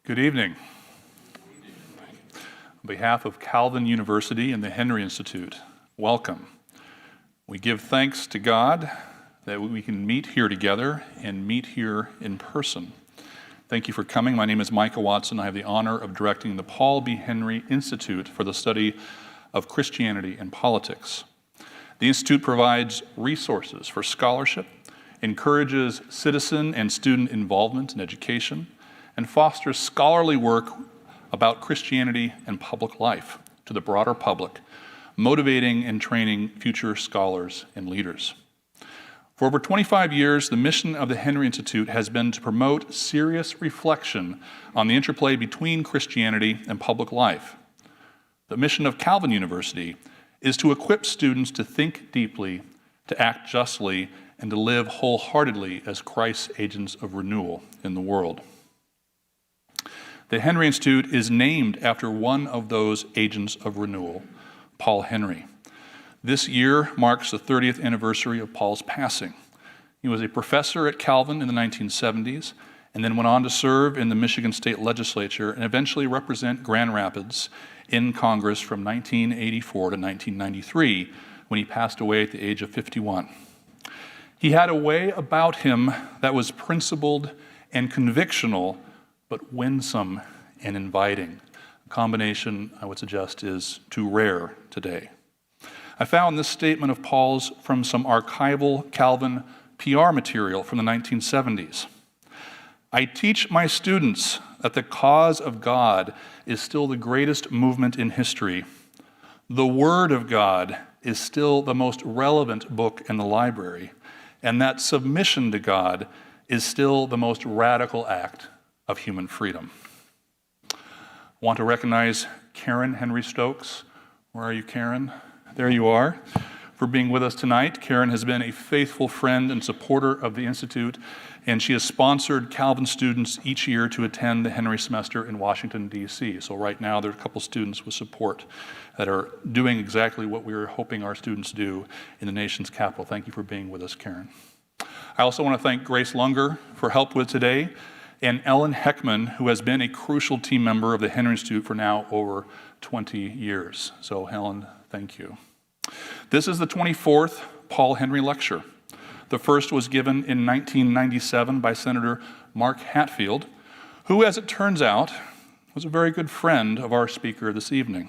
Good evening. On behalf of Calvin University and the Henry Institute, welcome. We give thanks to God that we can meet here together and meet here in person. Thank you for coming. My name is Micah Watson. I have the honor of directing the Paul B. Henry Institute for the study of Christianity and politics. The Institute provides resources for scholarship, encourages citizen and student involvement in education, and fosters scholarly work about Christianity and public life to the broader public, motivating and training future scholars and leaders. For over 25 years, the mission of the Henry Institute has been to promote serious reflection on the interplay between Christianity and public life. The mission of Calvin University is to equip students to think deeply, to act justly, and to live wholeheartedly as Christ's agents of renewal in the world. The Henry Institute is named after one of those agents of renewal, Paul Henry. This year marks the 30th anniversary of Paul's passing. He was a professor at Calvin in the 1970s and then went on to serve in the Michigan State Legislature and eventually represent Grand Rapids in Congress from 1984 to 1993 when he passed away at the age of 51. He had a way about him that was principled and convictional, but winsome and inviting. A combination, I would suggest, is too rare today. I found this statement of Paul's from some archival Calvin PR material from the 1970s. I teach my students that the cause of God is still the greatest movement in history. The Word of God is still the most relevant book in the library, and that submission to God is still the most radical act of human freedom. I want to recognize Karen Henry Stokes. Where are you, Karen? There you are, for being with us tonight. Karen has been a faithful friend and supporter of the Institute, and she has sponsored Calvin students each year to attend the Henry semester in Washington, D.C. So right now there are a couple students with support that are doing exactly what we were hoping our students do in the nation's capital. Thank you for being with us, Karen. I also want to thank Grace Lunger for help with today, and Ellen Heckman, who has been a crucial team member of the Henry Institute for now over 20 years. So Helen, thank you. This is the 24th Paul Henry Lecture. The first was given in 1997 by Senator Mark Hatfield, who, as it turns out, was a very good friend of our speaker this evening.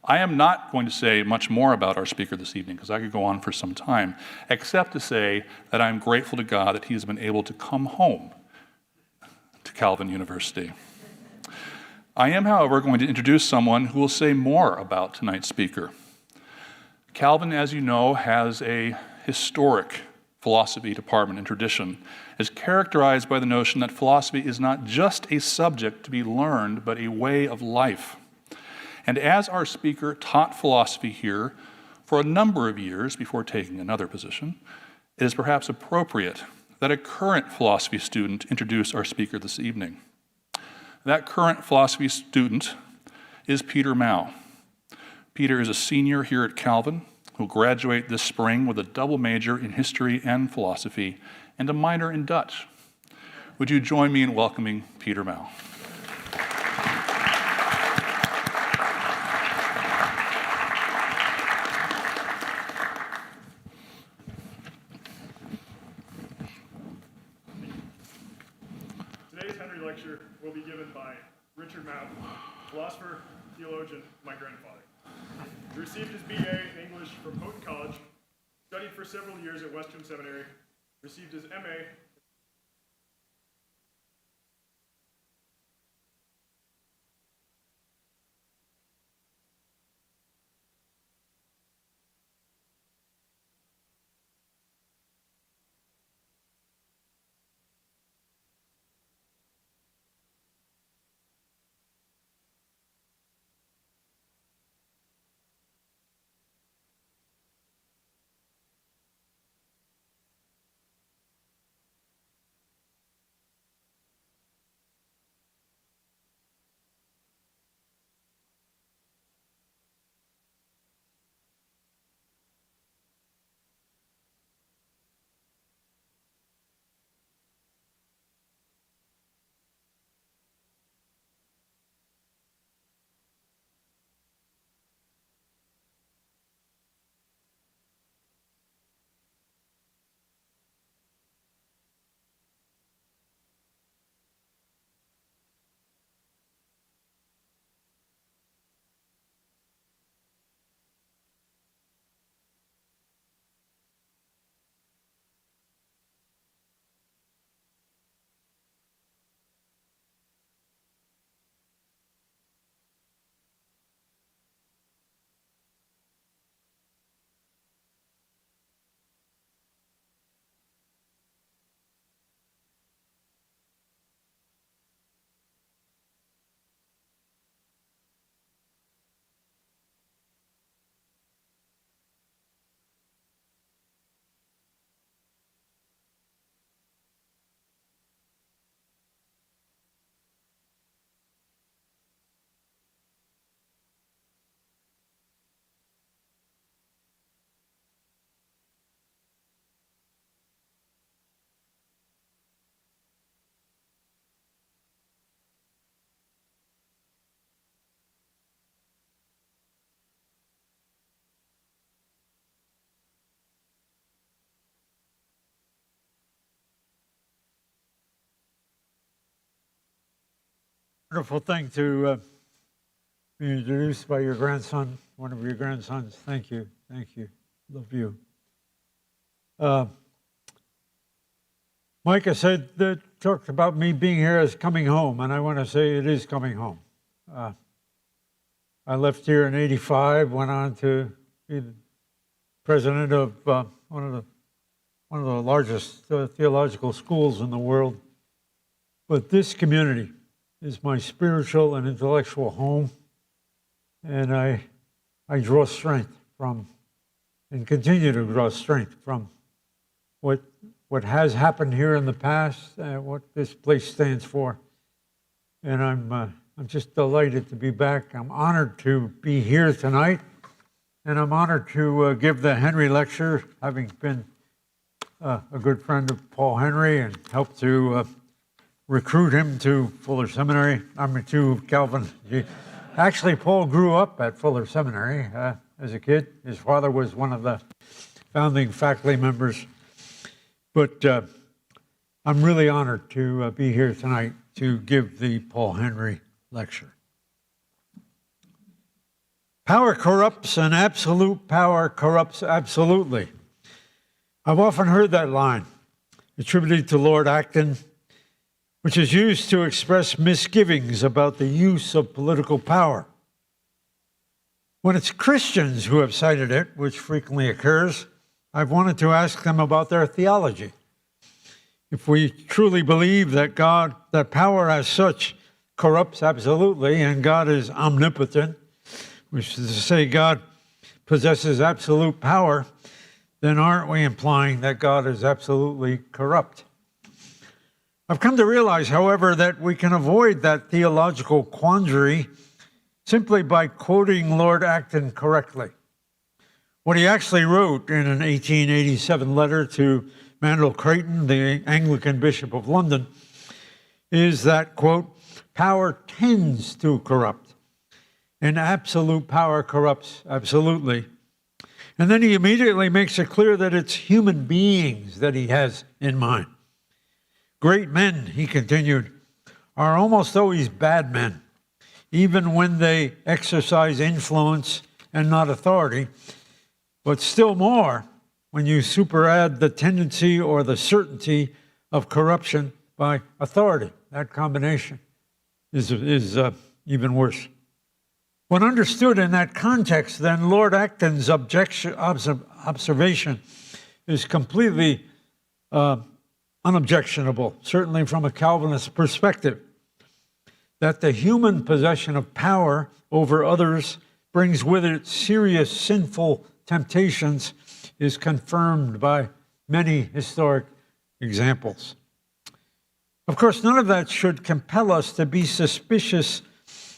I am not going to say much more about our speaker this evening because I could go on for some time, except to say that I'm grateful to God that he has been able to come home to Calvin University. I am, however, going to introduce someone who will say more about tonight's speaker. Calvin, as you know, has a historic philosophy department and tradition. Is characterized by the notion that philosophy is not just a subject to be learned, but a way of life. And as our speaker taught philosophy here for a number of years before taking another position, it is perhaps appropriate that a current philosophy student introduce our speaker this evening. That current philosophy student is Peter Mouw. Peter is a senior here at Calvin who will graduate this spring with a double major in history and philosophy and a minor in Dutch. Would you join me in welcoming Peter Mouw? Today's Henry Lecture will be given by Richard Mouw, philosopher, theologian, my grandfather. He received his BA in English from Houghton College, studied for several years at Western Seminary, received his MA Wonderful thing to be introduced by your grandson, one of your grandsons. Thank you. Thank you. Love you. Micah said that talked about me being here as coming home, and I want to say it is coming home. I left here in '85, went on to be the president of one of the largest theological schools in the world. But this community is my spiritual and intellectual home, and I draw strength from, and continue to draw strength from what has happened here in the past, what this place stands for. And I'm just delighted to be back. I'm honored to be here tonight, and I'm honored to give the Henry Lecture, having been a good friend of Paul Henry and helped to recruit him to Fuller Seminary. To Calvin. Actually, Paul grew up at Fuller Seminary as a kid. His father was one of the founding faculty members. But I'm really honored to be here tonight to give the Paul Henry Lecture. Power corrupts, and absolute power corrupts absolutely. I've often heard that line attributed to Lord Acton, which is used to express misgivings about the use of political power. When it's Christians who have cited it, which frequently occurs, I've wanted to ask them about their theology. If we truly believe that that power as such corrupts absolutely, and God is omnipotent, which is to say God possesses absolute power, then aren't we implying that God is absolutely corrupt? I've come to realize, however, that we can avoid that theological quandary simply by quoting Lord Acton correctly. What he actually wrote in an 1887 letter to Mandel Creighton, the Anglican Bishop of London, is that, quote, power tends to corrupt, and absolute power corrupts absolutely. And then he immediately makes it clear that it's human beings that he has in mind. Great men, he continued, are almost always bad men, even when they exercise influence and not authority, but still more when you superadd the tendency or the certainty of corruption by authority. That combination is even worse. When understood in that context, then Lord Acton's observation is completely unobjectionable, certainly from a Calvinist perspective, that the human possession of power over others brings with it serious sinful temptations is confirmed by many historic examples. Of course, none of that should compel us to be suspicious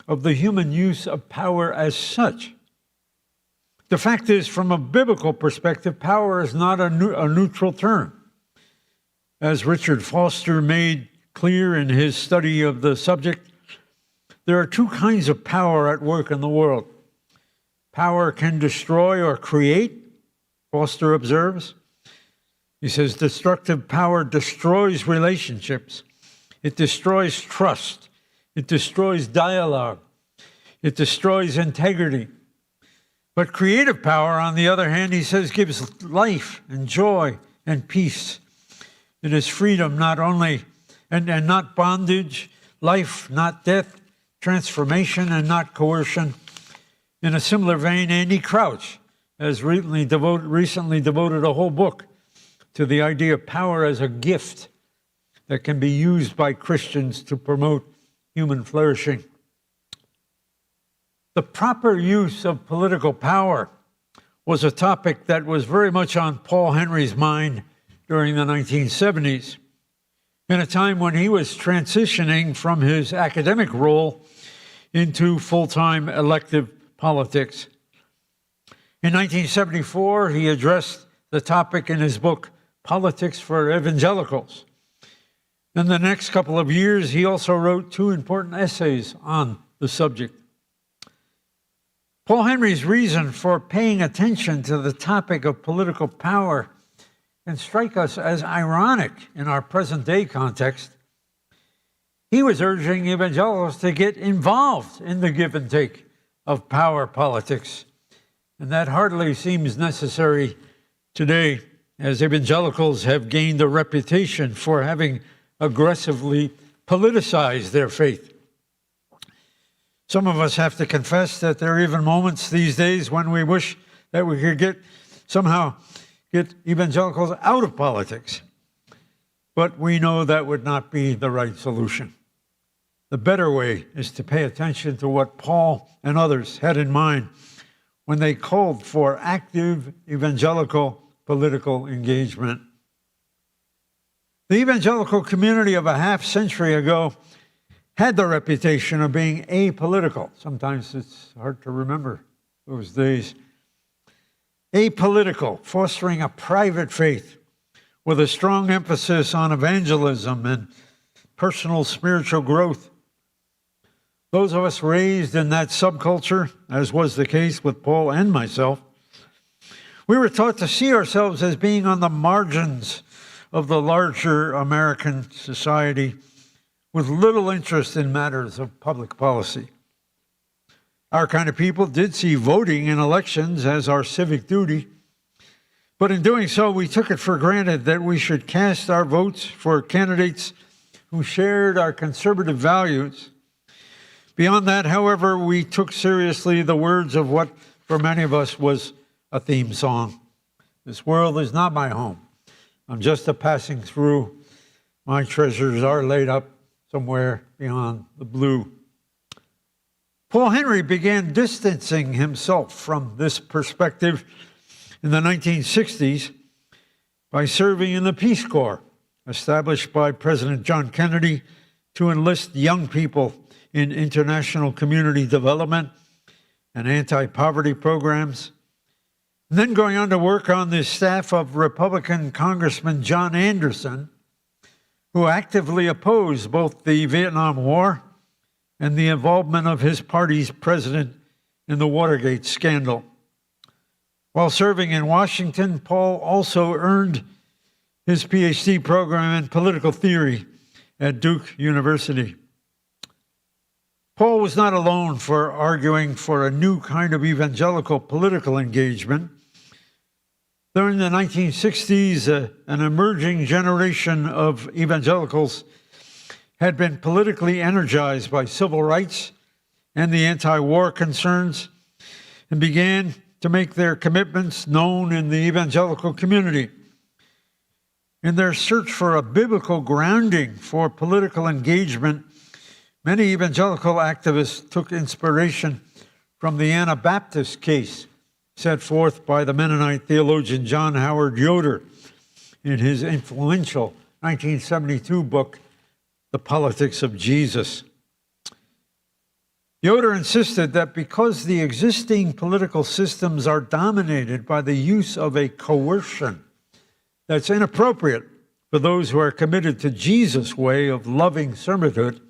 of the human use of power as such. The fact is, from a biblical perspective, power is not a neutral term. As Richard Foster made clear in his study of the subject, there are two kinds of power at work in the world. Power can destroy or create, Foster observes. He says, destructive power destroys relationships. It destroys trust. It destroys dialogue. It destroys integrity. But creative power, on the other hand, he says, gives life and joy and peace. It is freedom, not only, and not bondage, life, not death, transformation, and not coercion. In a similar vein, Andy Crouch has recently devoted a whole book to the idea of power as a gift that can be used by Christians to promote human flourishing. The proper use of political power was a topic that was very much on Paul Henry's mind during the 1970s, in a time when he was transitioning from his academic role into full-time elective politics. In 1974, he addressed the topic in his book, Politics for Evangelicals. In the next couple of years, he also wrote two important essays on the subject. Paul Henry's reason for paying attention to the topic of political power can strike us as ironic in our present-day context. he was urging evangelicals to get involved in the give and take of power politics. And that hardly seems necessary today, as evangelicals have gained a reputation for having aggressively politicized their faith. Some of us have to confess that there are even moments these days when we wish that we could somehow get evangelicals out of politics. But we know that would not be the right solution. The better way is to pay attention to what Paul and others had in mind when they called for active evangelical political engagement. The evangelical community of a half century ago had the reputation of being apolitical. Sometimes it's hard to remember those days. Apolitical, fostering a private faith with a strong emphasis on evangelism and personal spiritual growth. Those of us raised in that subculture, as was the case with Paul and myself, we were taught to see ourselves as being on the margins of the larger American society with little interest in matters of public policy. Our kind of people did see voting in elections as our civic duty, but in doing so, we took it for granted that we should cast our votes for candidates who shared our conservative values. Beyond that, however, we took seriously the words of what, for many of us, was a theme song. This world is not my home. I'm just a passing through. My treasures are laid up somewhere beyond the blue. Paul Henry began distancing himself from this perspective in the 1960s by serving in the Peace Corps, established by President John Kennedy to enlist young people in international community development and anti-poverty programs, and then going on to work on the staff of Republican Congressman John Anderson, who actively opposed both the Vietnam War and the involvement of his party's president in the Watergate scandal. While serving in Washington, Paul also earned his PhD program in political theory at Duke University. Paul was not alone for arguing for a new kind of evangelical political engagement. During the 1960s, an emerging generation of evangelicals had been politically energized by civil rights and the anti-war concerns and began to make their commitments known in the evangelical community. In their search for a biblical grounding for political engagement, many evangelical activists took inspiration from the Anabaptist case set forth by the Mennonite theologian John Howard Yoder in his influential 1972 book, The Politics of Jesus. Yoder insisted that because the existing political systems are dominated by the use of a coercion that's inappropriate for those who are committed to Jesus' way of loving servanthood,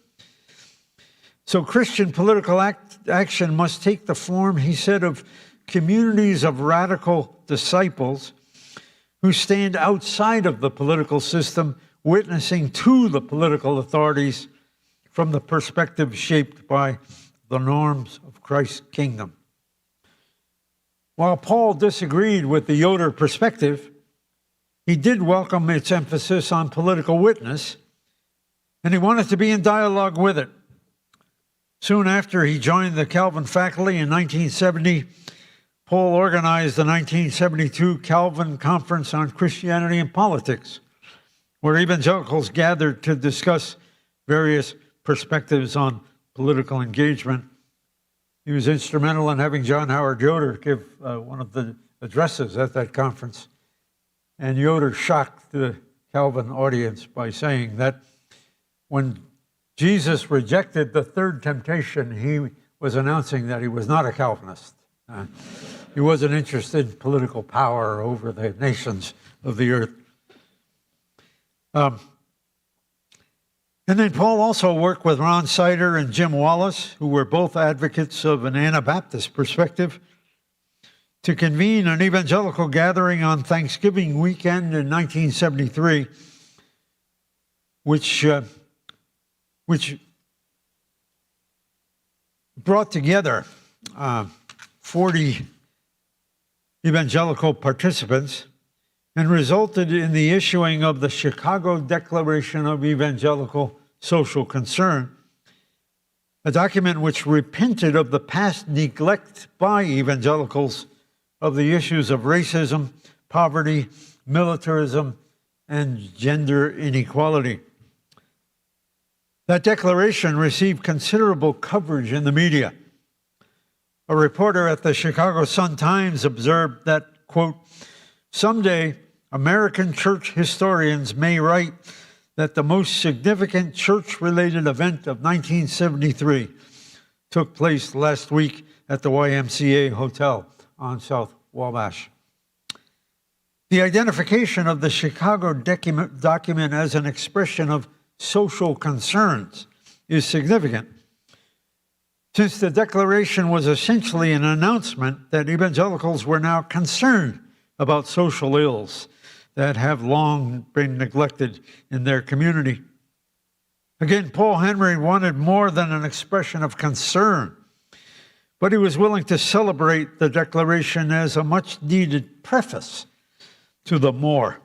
so Christian political action must take the form, he said, of communities of radical disciples who stand outside of the political system, witnessing to the political authorities from the perspective shaped by the norms of Christ's kingdom. While Paul disagreed with the Yoder perspective, he did welcome its emphasis on political witness, and he wanted to be in dialogue with it. Soon after he joined the Calvin faculty in 1970, Paul organized the 1972 Calvin Conference on Christianity and Politics, where evangelicals gathered to discuss various perspectives on political engagement. He was instrumental in having John Howard Yoder give one of the addresses at that conference. And Yoder shocked the Calvin audience by saying that when Jesus rejected the third temptation, he was announcing that he was not a Calvinist. He wasn't interested in political power over the nations of the earth. And then Paul also worked with Ron Sider and Jim Wallace, who were both advocates of an Anabaptist perspective, to convene an evangelical gathering on Thanksgiving weekend in 1973, which which brought together 40 evangelical participants and resulted in the issuing of the Chicago Declaration of Evangelical Social Concern, a document which repented of the past neglect by evangelicals of the issues of racism, poverty, militarism, and gender inequality. That declaration received considerable coverage in the media. A reporter at the Chicago Sun-Times observed that, quote, "Someday American church historians may write that the most significant church-related event of 1973 took place last week at the YMCA Hotel on South Wabash." The identification of the Chicago document as an expression of social concerns is significant, since the declaration was essentially an announcement that evangelicals were now concerned about social ills that have long been neglected in their community. Again, Paul Henry wanted more than an expression of concern, but he was willing to celebrate the declaration as a much-needed preface to the more.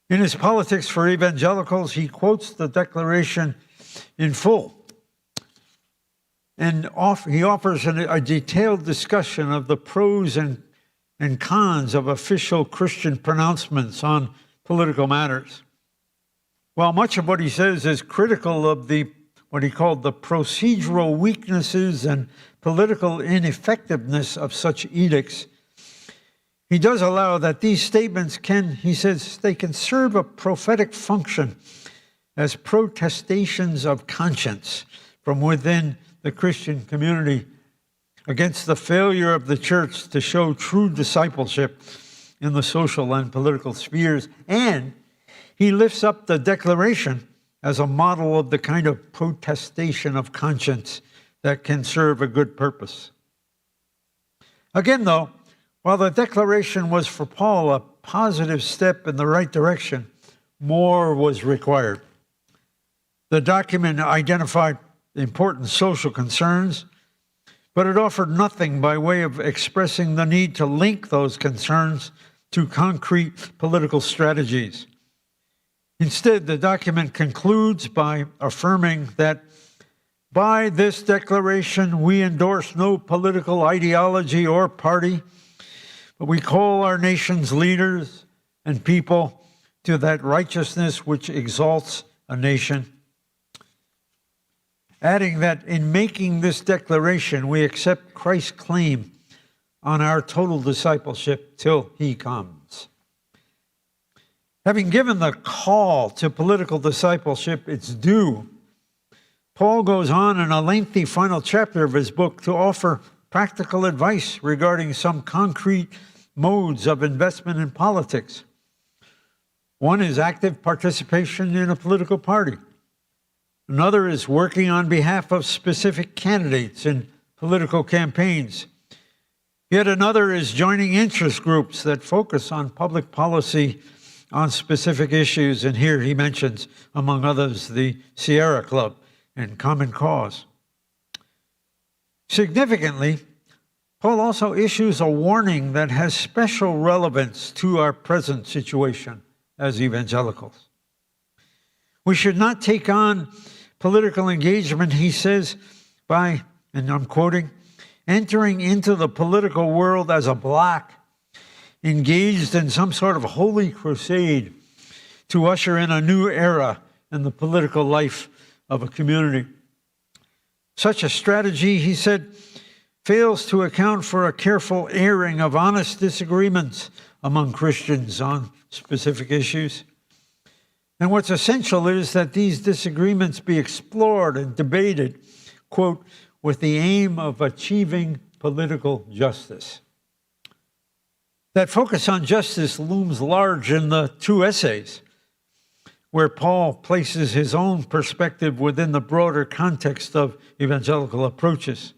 In his Politics for Evangelicals, he quotes the declaration in full, and he offers a detailed discussion of the pros and cons of official Christian pronouncements on political matters. While much of what he says is critical of what he called the procedural weaknesses and political ineffectiveness of such edicts, he does allow that these statements he says, they can serve a prophetic function as protestations of conscience from within the Christian community against the failure of the church to show true discipleship in the social and political spheres. And he lifts up the declaration as a model of the kind of protestation of conscience that can serve a good purpose. Again, though, while the declaration was for Paul a positive step in the right direction, more was required. The document identified important social concerns, but it offered nothing by way of expressing the need to link those concerns to concrete political strategies. Instead, the document concludes by affirming that by this declaration we endorse no political ideology or party, but we call our nation's leaders and people to that righteousness which exalts a nation. Adding that in making this declaration, we accept Christ's claim on our total discipleship till he comes. Having given the call to political discipleship its due, Paul goes on in a lengthy final chapter of his book to offer practical advice regarding some concrete modes of investment in politics. One is active participation in a political party. Another is working on behalf of specific candidates in political campaigns. Yet another is joining interest groups that focus on public policy on specific issues, and here he mentions, among others, the Sierra Club and Common Cause. Significantly, Paul also issues a warning that has special relevance to our present situation as evangelicals. We should not take on political engagement, he says, by, and I'm quoting, entering into the political world as a bloc, engaged in some sort of holy crusade to usher in a new era in the political life of a community. Such a strategy, he said, fails to account for a careful airing of honest disagreements among Christians on specific issues. And what's essential is that these disagreements be explored and debated, quote, with the aim of achieving political justice. That focus on justice looms large in the two essays, where Paul places his own perspective within the broader context of evangelical approaches.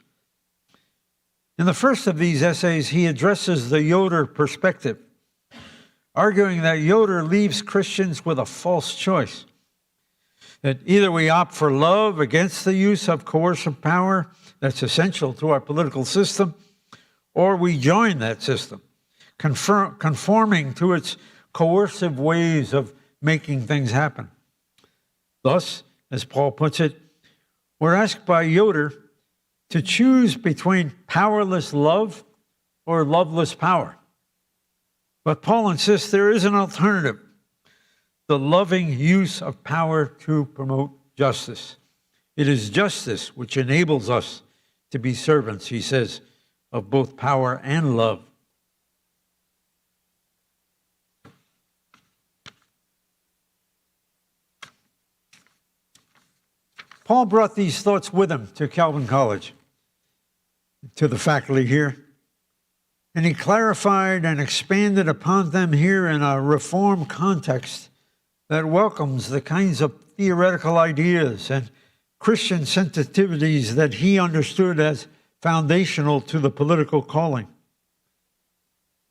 In the first of these essays, he addresses the Yoder perspective, arguing that Yoder leaves Christians with a false choice. That either we opt for love against the use of coercive power that's essential to our political system, or we join that system, conforming to its coercive ways of making things happen. Thus, as Paul puts it, we're asked by Yoder to choose between powerless love or loveless power. But Paul insists there is an alternative: the loving use of power to promote justice. It is justice which enables us to be servants, he says, of both power and love. Paul brought these thoughts with him to Calvin College, to the faculty here, and he clarified and expanded upon them here in a Reform context that welcomes the kinds of theoretical ideas and Christian sensitivities that he understood as foundational to the political calling.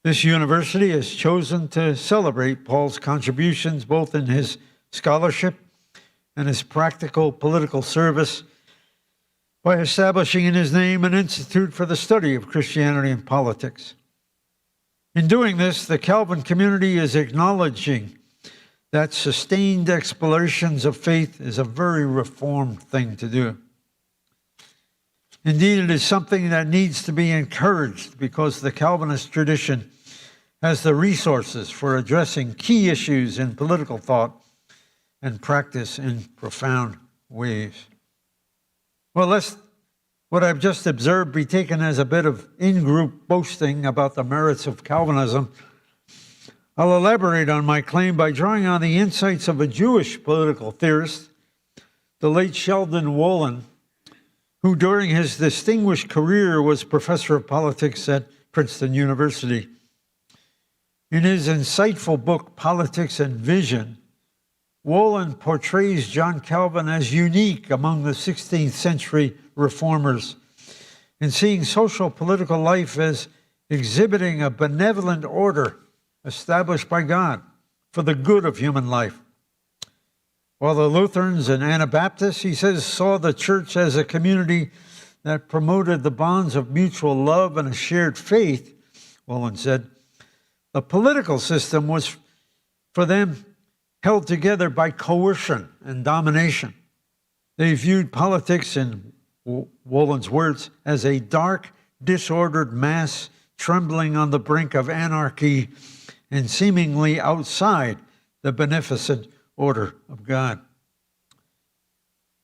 This university has chosen to celebrate Paul's contributions both in his scholarship and his practical political service by establishing in his name an institute for the study of Christianity and politics. In doing this, the Calvin community is acknowledging that sustained explorations of faith is a very Reformed thing to do. Indeed, it is something that needs to be encouraged because the Calvinist tradition has the resources for addressing key issues in political thought and practice in profound ways. Well, lest what I've just observed be taken as a bit of in-group boasting about the merits of Calvinism, I'll elaborate on my claim by drawing on the insights of a Jewish political theorist, the late Sheldon Wolin, who during his distinguished career was professor of politics at Princeton University. In his insightful book, Politics and Vision, Wolin portrays John Calvin as unique among the 16th century reformers in seeing social political life as exhibiting a benevolent order established by God for the good of human life. While the Lutherans and Anabaptists, he says, saw the church as a community that promoted the bonds of mutual love and a shared faith, Wolin said, the political system was for them held together by coercion and domination. They viewed politics, in Wolin's words, as a dark, disordered mass trembling on the brink of anarchy and seemingly outside the beneficent order of God.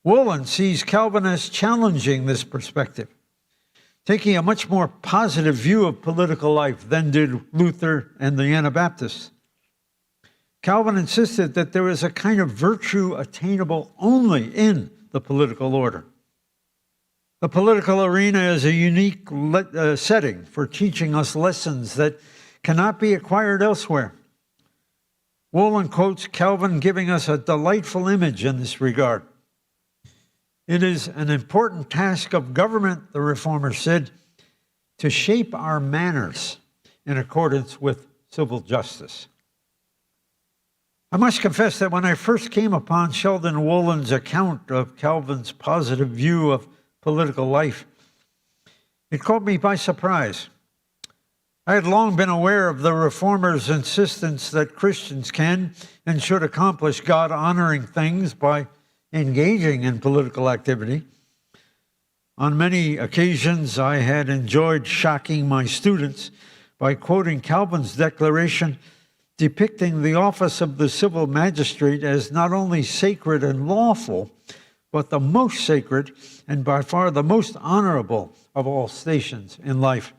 Wolin sees Calvin as challenging this perspective, taking a much more positive view of political life than did Luther and the Anabaptists. Calvin insisted that there is a kind of virtue attainable only in the political order. The political arena is a unique setting for teaching us lessons that cannot be acquired elsewhere. Wolin quotes Calvin giving us a delightful image in this regard. It is an important task of government, the Reformer said, to shape our manners in accordance with civil justice. I must confess that when I first came upon Sheldon Wolin's account of Calvin's positive view of political life, it caught me by surprise. I had long been aware of the Reformers' insistence that Christians can and should accomplish God-honoring things by engaging in political activity. On many occasions, I had enjoyed shocking my students by quoting Calvin's declaration depicting the office of the civil magistrate as not only sacred and lawful, but the most sacred and by far the most honorable of all stations in life.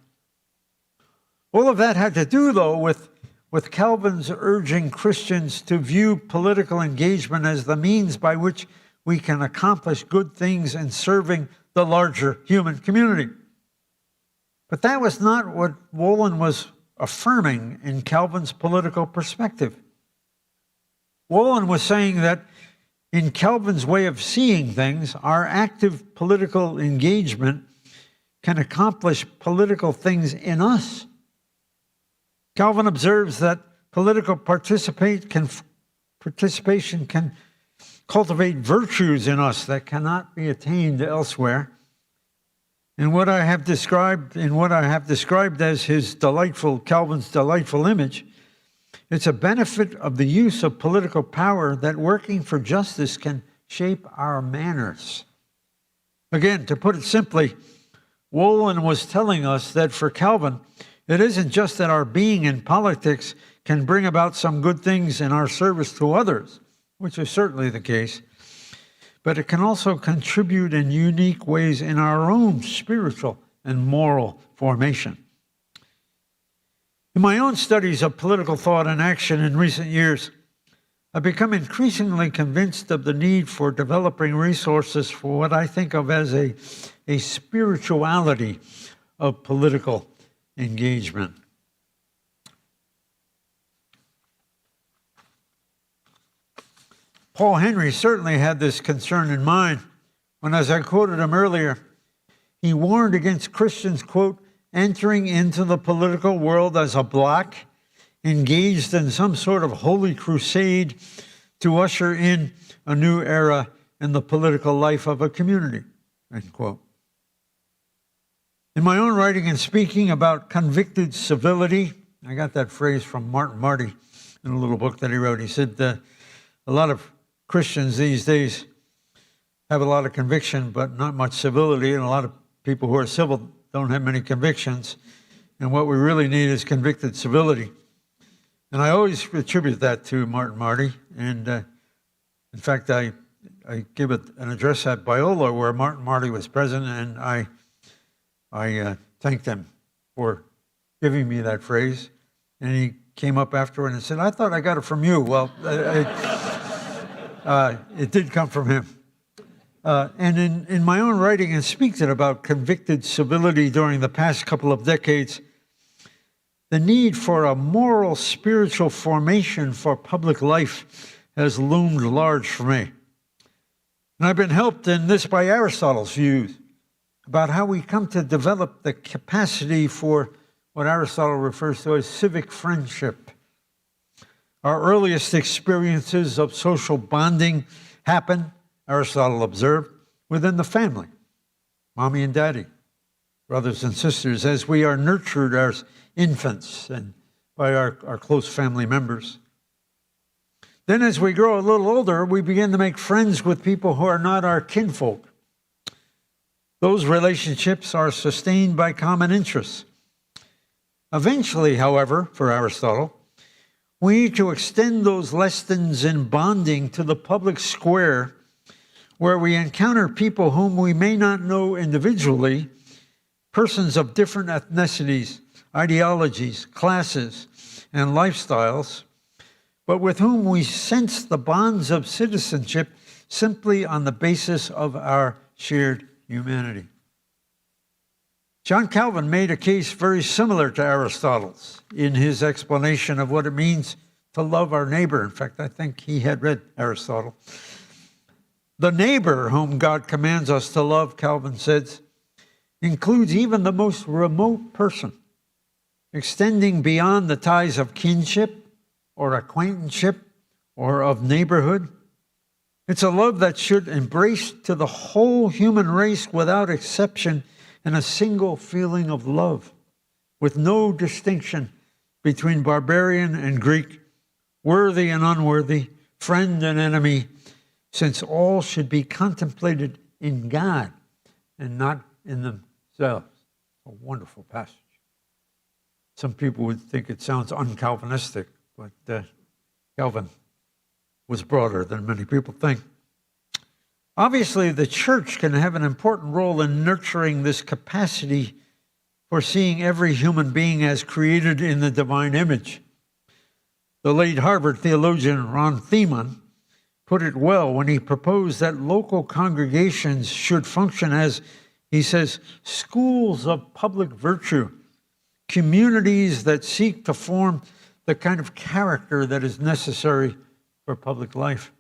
All of that had to do, though, with Calvin's urging Christians to view political engagement as the means by which we can accomplish good things in serving the larger human community. But that was not what Wolin was affirming in Calvin's political perspective. Wolin was saying that in Calvin's way of seeing things, our active political engagement can accomplish political things in us. Calvin observes that political participation can cultivate virtues in us that cannot be attained elsewhere. And what I have described as Calvin's delightful image, it's a benefit of the use of political power that working for justice can shape our manners. Again, to put it simply, Wolin was telling us that for Calvin, it isn't just that our being in politics can bring about some good things in our service to others, which is certainly the case, but it can also contribute in unique ways in our own spiritual and moral formation. In my own studies of political thought and action in recent years, I've become increasingly convinced of the need for developing resources for what I think of as a spirituality of political engagement. Paul Henry certainly had this concern in mind when, as I quoted him earlier, he warned against Christians, quote, entering into the political world as a bloc, engaged in some sort of holy crusade to usher in a new era in the political life of a community, end quote. In my own writing and speaking about convicted civility, I got that phrase from Martin Marty in a little book that he wrote. He said, a lot of Christians these days have a lot of conviction, but not much civility, and a lot of people who are civil don't have many convictions, and what we really need is convicted civility. And I always attribute that to Martin Marty, and in fact, I gave an address at Biola where Martin Marty was present, and I thanked him for giving me that phrase, and he came up afterward and said, I thought I got it from you. Well, it did come from him. And in my own writing and speaking about convicted civility during the past couple of decades, the need for a moral, spiritual formation for public life has loomed large for me. And I've been helped in this by Aristotle's views about how we come to develop the capacity for what Aristotle refers to as civic friendship. Our earliest experiences of social bonding happen, Aristotle observed, within the family, mommy and daddy, brothers and sisters, as we are nurtured as infants and by our close family members. Then as we grow a little older, we begin to make friends with people who are not our kinfolk. Those relationships are sustained by common interests. Eventually, however, for Aristotle, we need to extend those lessons in bonding to the public square, where we encounter people whom we may not know individually, persons of different ethnicities, ideologies, classes, and lifestyles, but with whom we sense the bonds of citizenship simply on the basis of our shared humanity. John Calvin made a case very similar to Aristotle's in his explanation of what it means to love our neighbor. In fact, I think he had read Aristotle. The neighbor whom God commands us to love, Calvin says, includes even the most remote person, extending beyond the ties of kinship or acquaintanceship or of neighborhood. It's a love that should embrace to the whole human race without exception in a single feeling of love, with no distinction between barbarian and Greek, worthy and unworthy, friend and enemy, since all should be contemplated in God and not in themselves. A wonderful passage. Some people would think it sounds un-Calvinistic, but Calvin was broader than many people think. Obviously, the church can have an important role in nurturing this capacity for seeing every human being as created in the divine image. The late Harvard theologian Ron Thiemann put it well when he proposed that local congregations should function as, he says, schools of public virtue, communities that seek to form the kind of character that is necessary for public life.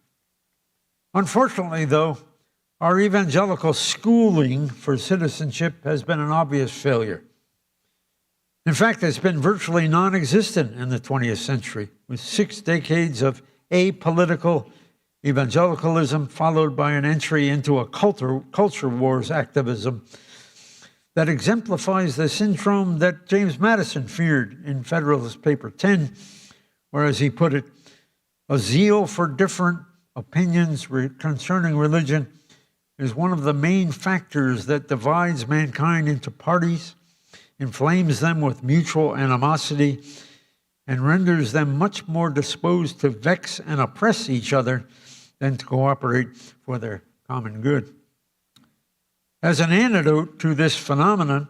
Unfortunately, though, our evangelical schooling for citizenship has been an obvious failure. In fact, it's been virtually non-existent in the 20th century, with 6 decades of apolitical evangelicalism, followed by an entry into a culture wars activism that exemplifies the syndrome that James Madison feared in Federalist Paper 10, where, as he put it, a zeal for different opinions concerning religion is one of the main factors that divides mankind into parties, inflames them with mutual animosity, and renders them much more disposed to vex and oppress each other than to cooperate for their common good. As an antidote to this phenomenon,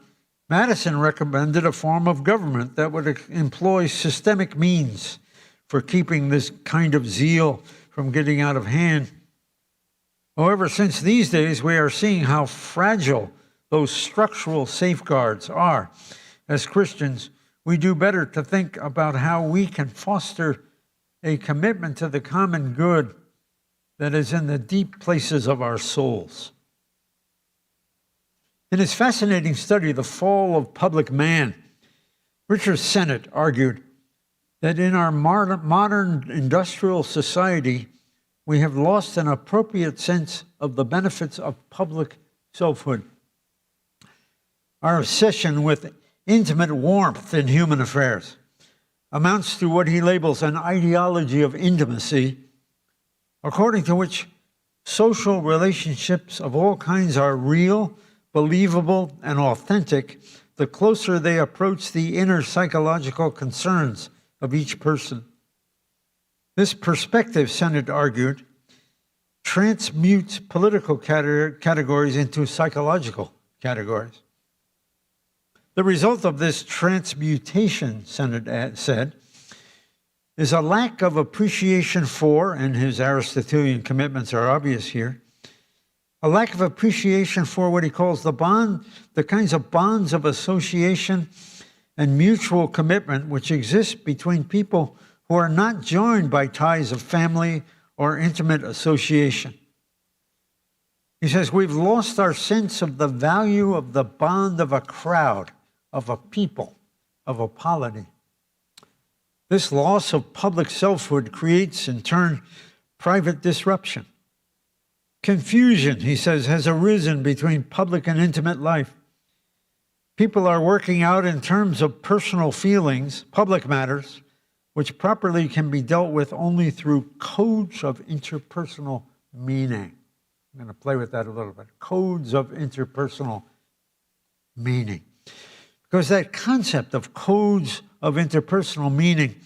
Madison recommended a form of government that would employ systemic means for keeping this kind of zeal from getting out of hand. However, since these days, we are seeing how fragile those structural safeguards are. As Christians, we do better to think about how we can foster a commitment to the common good that is in the deep places of our souls. In his fascinating study, The Fall of Public Man, Richard Sennett argued that in our modern industrial society, we have lost an appropriate sense of the benefits of public selfhood. Our obsession with intimate warmth in human affairs amounts to what he labels an ideology of intimacy, according to which social relationships of all kinds are real, believable, and authentic the closer they approach the inner psychological concerns of each person. This perspective, Sennett argued, transmutes political categories into psychological categories. The result of this transmutation, Sennett said, is a lack of appreciation for, and his Aristotelian commitments are obvious here, a lack of appreciation for what he calls the kinds of bonds of association and mutual commitment which exist between people who are not joined by ties of family or intimate association. He says, we've lost our sense of the value of the bond of a crowd, of a people, of a polity. This loss of public selfhood creates, in turn, private disruption. Confusion, he says, has arisen between public and intimate life. People are working out in terms of personal feelings, public matters, which properly can be dealt with only through codes of interpersonal meaning. I'm going to play with that a little bit. Codes of interpersonal meaning. Because that concept of codes of interpersonal meaning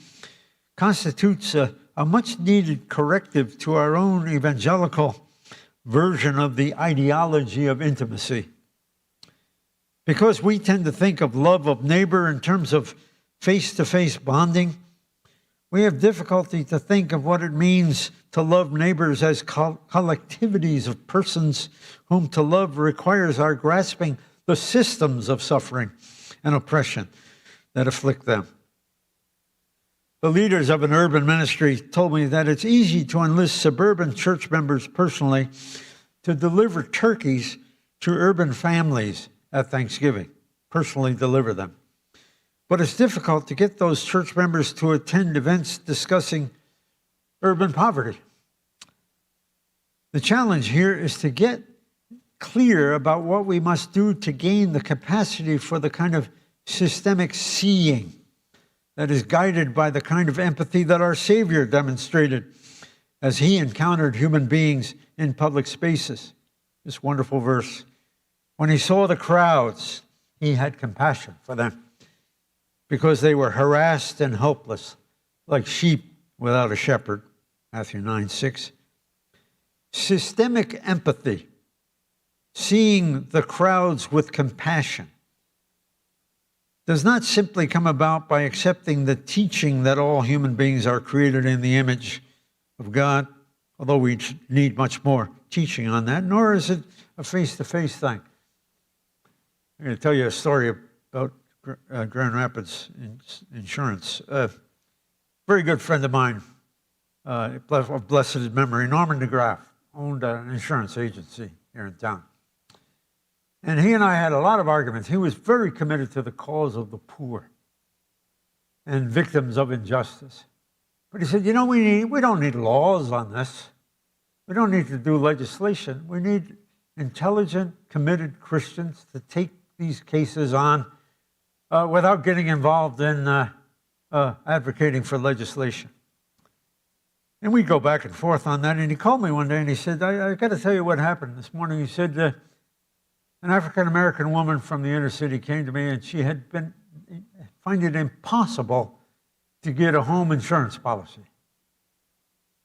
constitutes a much needed corrective to our own evangelical version of the ideology of intimacy. Because we tend to think of love of neighbor in terms of face-to-face bonding, we have difficulty to think of what it means to love neighbors as collectivities of persons whom to love requires our grasping the systems of suffering and oppression that afflict them. The leaders of an urban ministry told me that it's easy to enlist suburban church members personally to deliver turkeys to urban families at Thanksgiving, personally deliver them. But it's difficult to get those church members to attend events discussing urban poverty. The challenge here is to get clear about what we must do to gain the capacity for the kind of systemic seeing that is guided by the kind of empathy that our Savior demonstrated as he encountered human beings in public spaces. This wonderful verse. When he saw the crowds, he had compassion for them because they were harassed and helpless, like sheep without a shepherd. Matthew 9:6. Systemic empathy, seeing the crowds with compassion, does not simply come about by accepting the teaching that all human beings are created in the image of God, although we need much more teaching on that, nor is it a face-to-face thing. I'm going to tell you a story about Grand Rapids Insurance. A very good friend of mine, of blessed memory, Norman DeGraff, owned an insurance agency here in town. And he and I had a lot of arguments. He was very committed to the cause of the poor and victims of injustice. But he said, you know, we don't need laws on this. We don't need to do legislation. We need intelligent, committed Christians to take these cases on without getting involved in advocating for legislation. And we go back and forth on that. And he called me one day and he said, I got to tell you what happened this morning. He said, an African-American woman from the inner city came to me and she had been finding it impossible to get a home insurance policy.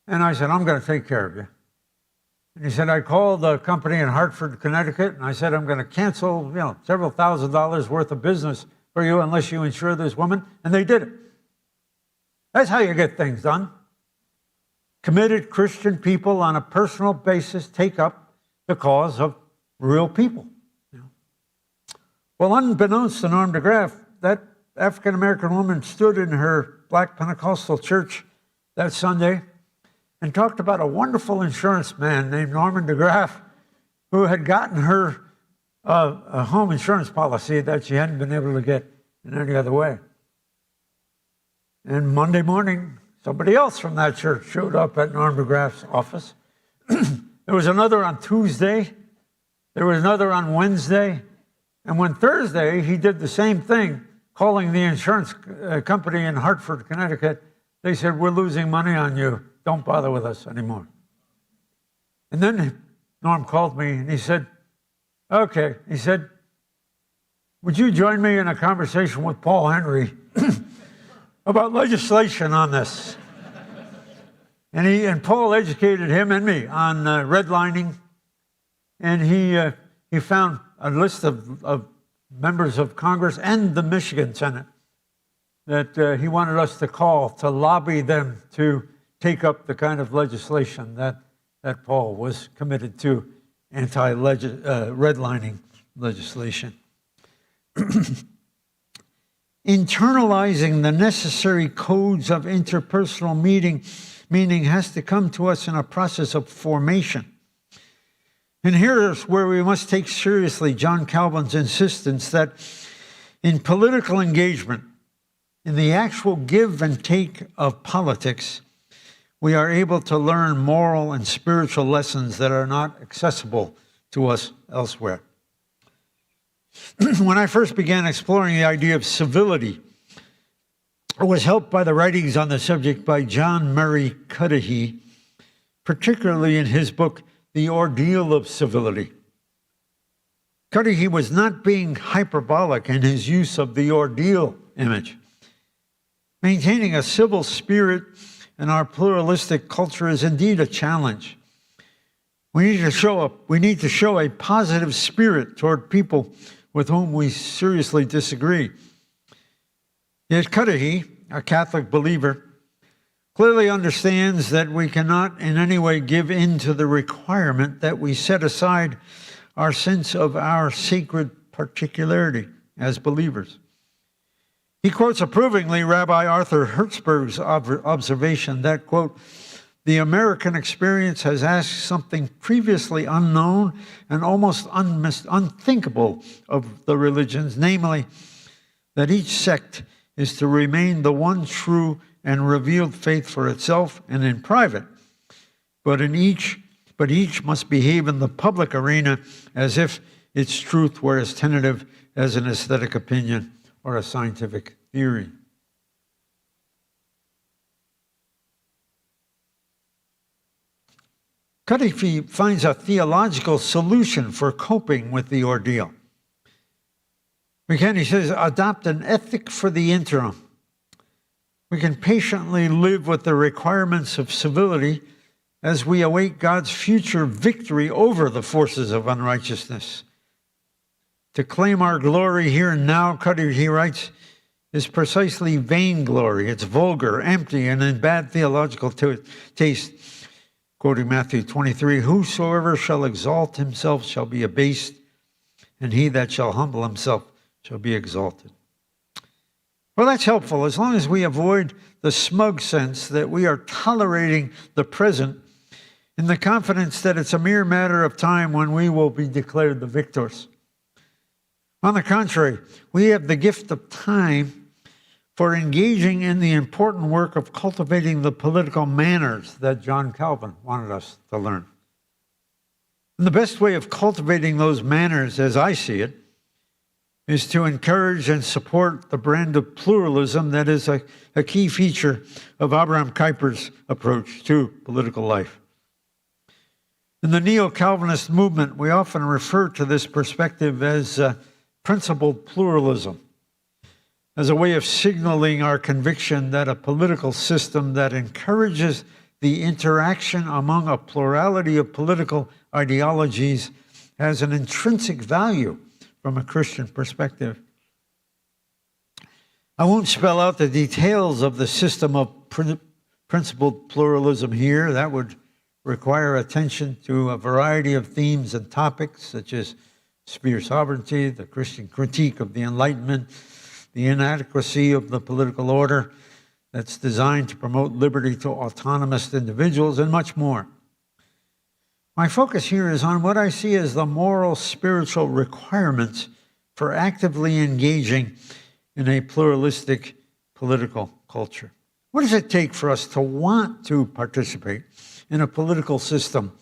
And I said, I'm going to take care of you. And he said, I called a company in Hartford, Connecticut, and I said, I'm going to cancel, several $1,000s worth of business for you unless you insure this woman. And they did it. That's how you get things done. Committed Christian people on a personal basis take up the cause of real people. Well, unbeknownst to Norm DeGraff, that African-American woman stood in her Black Pentecostal church that Sunday and talked about a wonderful insurance man named Norman DeGraff who had gotten her a home insurance policy that she hadn't been able to get in any other way. And Monday morning, somebody else from that church showed up at Norm DeGraff's office. There was another on Tuesday. There was another on Wednesday. And when Thursday, he did the same thing, calling the insurance company in Hartford, Connecticut. They said, we're losing money on you. Don't bother with us anymore. And then Norm called me and he said, okay. He said, would you join me in a conversation with Paul Henry about legislation on this? And Paul educated him and me on redlining. And he found a list of members of Congress and the Michigan Senate that he wanted us to call to lobby them to take up the kind of legislation that Paul was committed to, redlining legislation. Internalizing the necessary codes of interpersonal meaning has to come to us in a process of formation. And here's where we must take seriously John Calvin's insistence that in political engagement, in the actual give and take of politics, we are able to learn moral and spiritual lessons that are not accessible to us elsewhere. When I first began exploring the idea of civility, I was helped by the writings on the subject by John Murray Cudahy, particularly in his book, The Ordeal of Civility. Cudahy was not being hyperbolic in his use of the ordeal image. Maintaining a civil spirit in our pluralistic culture is indeed a challenge. We need to show a positive spirit toward people with whom we seriously disagree. Yet Cudahy, a Catholic believer, clearly understands that we cannot in any way give in to the requirement that we set aside our sense of our sacred particularity as believers. He quotes approvingly Rabbi Arthur Hertzberg's observation that, quote, the American experience has asked something previously unknown and almost unthinkable of the religions, namely, that each sect is to remain the one true and revealed faith for itself and in private, but each must behave in the public arena as if its truth were as tentative as an aesthetic opinion or a scientific theory. Cudahy finds a theological solution for coping with the ordeal. He says, adopt an ethic for the interim. We can patiently live with the requirements of civility as we await God's future victory over the forces of unrighteousness. To claim our glory here and now, Cudahy writes, is precisely vainglory. It's vulgar, empty, and in bad theological taste. Quoting Matthew 23, whosoever shall exalt himself shall be abased, and he that shall humble himself shall be exalted. Well, that's helpful as long as we avoid the smug sense that we are tolerating the present in the confidence that it's a mere matter of time when we will be declared the victors. On the contrary, we have the gift of time for engaging in the important work of cultivating the political manners that John Calvin wanted us to learn. And the best way of cultivating those manners, as I see it, is to encourage and support the brand of pluralism that is a key feature of Abraham Kuyper's approach to political life. In the neo-Calvinist movement, we often refer to this perspective as principled pluralism, as a way of signaling our conviction that a political system that encourages the interaction among a plurality of political ideologies has an intrinsic value from a Christian perspective. I won't spell out the details of the system of principled pluralism here. That would require attention to a variety of themes and topics, such as sphere sovereignty, the Christian critique of the Enlightenment, the inadequacy of the political order that's designed to promote liberty to autonomous individuals, and much more. My focus here is on what I see as the moral, spiritual requirements for actively engaging in a pluralistic political culture. What does it take for us to want to participate in a political system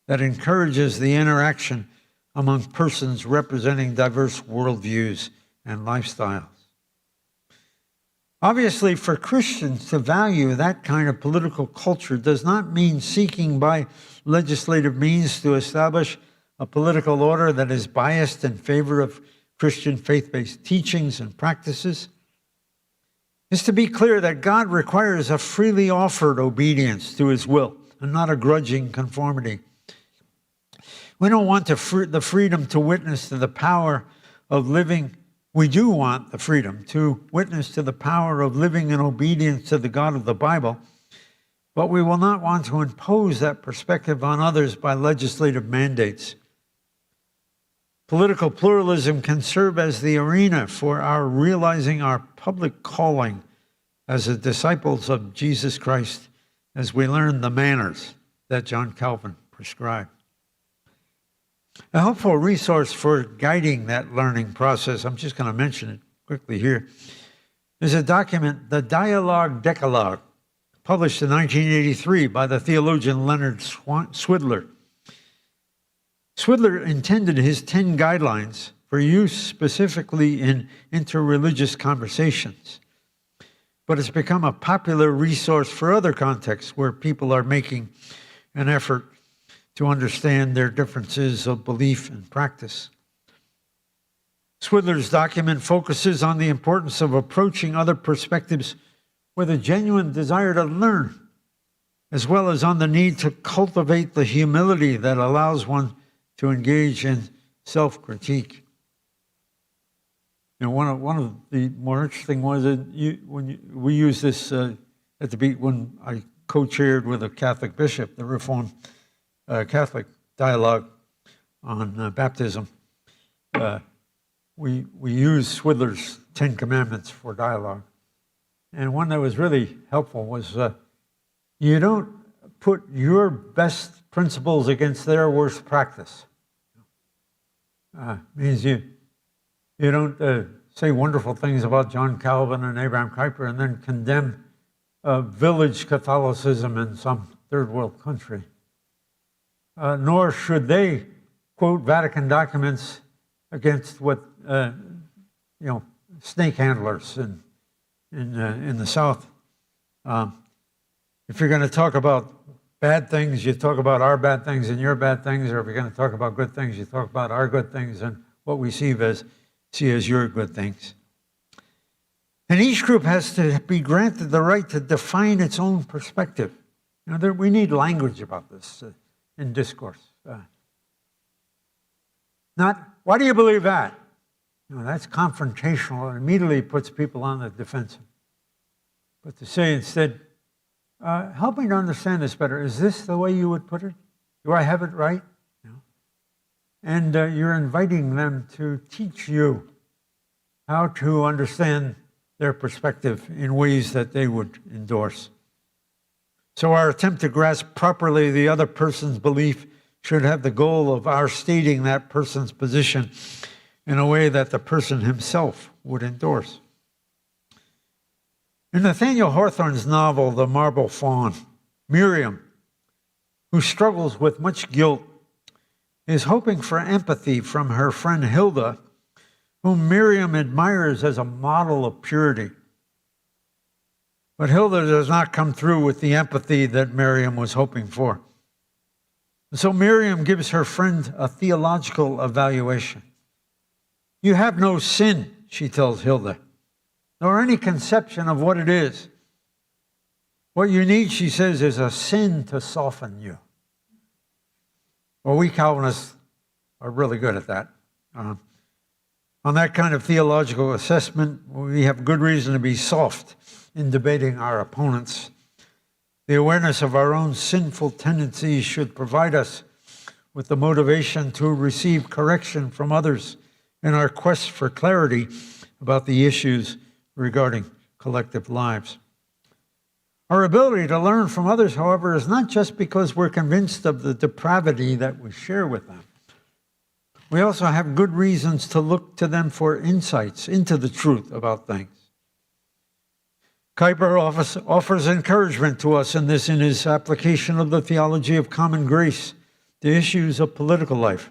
that encourages the interaction among persons representing diverse worldviews and lifestyles? Obviously, for Christians to value that kind of political culture does not mean seeking by legislative means to establish a political order that is biased in favor of Christian faith-based teachings and practices. It's to be clear that God requires a freely offered obedience to his will and not a grudging conformity. We don't want the freedom to witness to the power of living. We do want the freedom to witness to the power of living in obedience to the God of the Bible, but we will not want to impose that perspective on others by legislative mandates. Political pluralism can serve as the arena for our realizing our public calling as the disciples of Jesus Christ as we learn the manners that John Calvin prescribed. A helpful resource for guiding that learning process, I'm just going to mention it quickly here, is a document, the Dialogue Decalogue, published in 1983 by the theologian Leonard Swidler. Swidler intended his 10 guidelines for use specifically in interreligious conversations, but it's become a popular resource for other contexts where people are making an effort to understand their differences of belief and practice. Swidler's document focuses on the importance of approaching other perspectives with a genuine desire to learn, as well as on the need to cultivate the humility that allows one to engage in self-critique. You know, one of the more interesting ones that we use this at the beat when I co-chaired with a Catholic bishop, the Reformed Catholic dialogue on baptism. We use Swidler's 10 Commandments for dialogue. And one that was really helpful was you don't put your best principles against their worst practice. Means you don't say wonderful things about John Calvin and Abraham Kuyper and then condemn village Catholicism in some third world country. Nor should they quote Vatican documents against what snake handlers in the South. If you're going to talk about bad things, you talk about our bad things and your bad things, or if you're going to talk about good things, you talk about our good things and what we see as your good things. And each group has to be granted the right to define its own perspective. We need language about this in discourse. Not, why do you believe that? That's confrontational and immediately puts people on the defensive. But to say instead, help me to understand this better. Is this the way you would put it? Do I have it right? And you're inviting them to teach you how to understand their perspective in ways that they would endorse. So our attempt to grasp properly the other person's belief should have the goal of our stating that person's position in a way that the person himself would endorse. In Nathaniel Hawthorne's novel, The Marble Fawn, Miriam, who struggles with much guilt is hoping for empathy from her friend Hilda, whom Miriam admires as a model of purity. But Hilda does not come through with the empathy that Miriam was hoping for. And so Miriam gives her friend a theological evaluation. You have no sin, she tells Hilda, nor any conception of what it is. What you need, she says, is a sin to soften you. Well, we Calvinists are really good at that. On that kind of theological assessment, we have good reason to be soft in debating our opponents. The awareness of our own sinful tendencies should provide us with the motivation to receive correction from others in our quest for clarity about the issues regarding collective lives. Our ability to learn from others, however, is not just because we're convinced of the depravity that we share with them. We also have good reasons to look to them for insights into the truth about things. Kuyper offers encouragement to us in his application of the theology of common grace to issues of political life.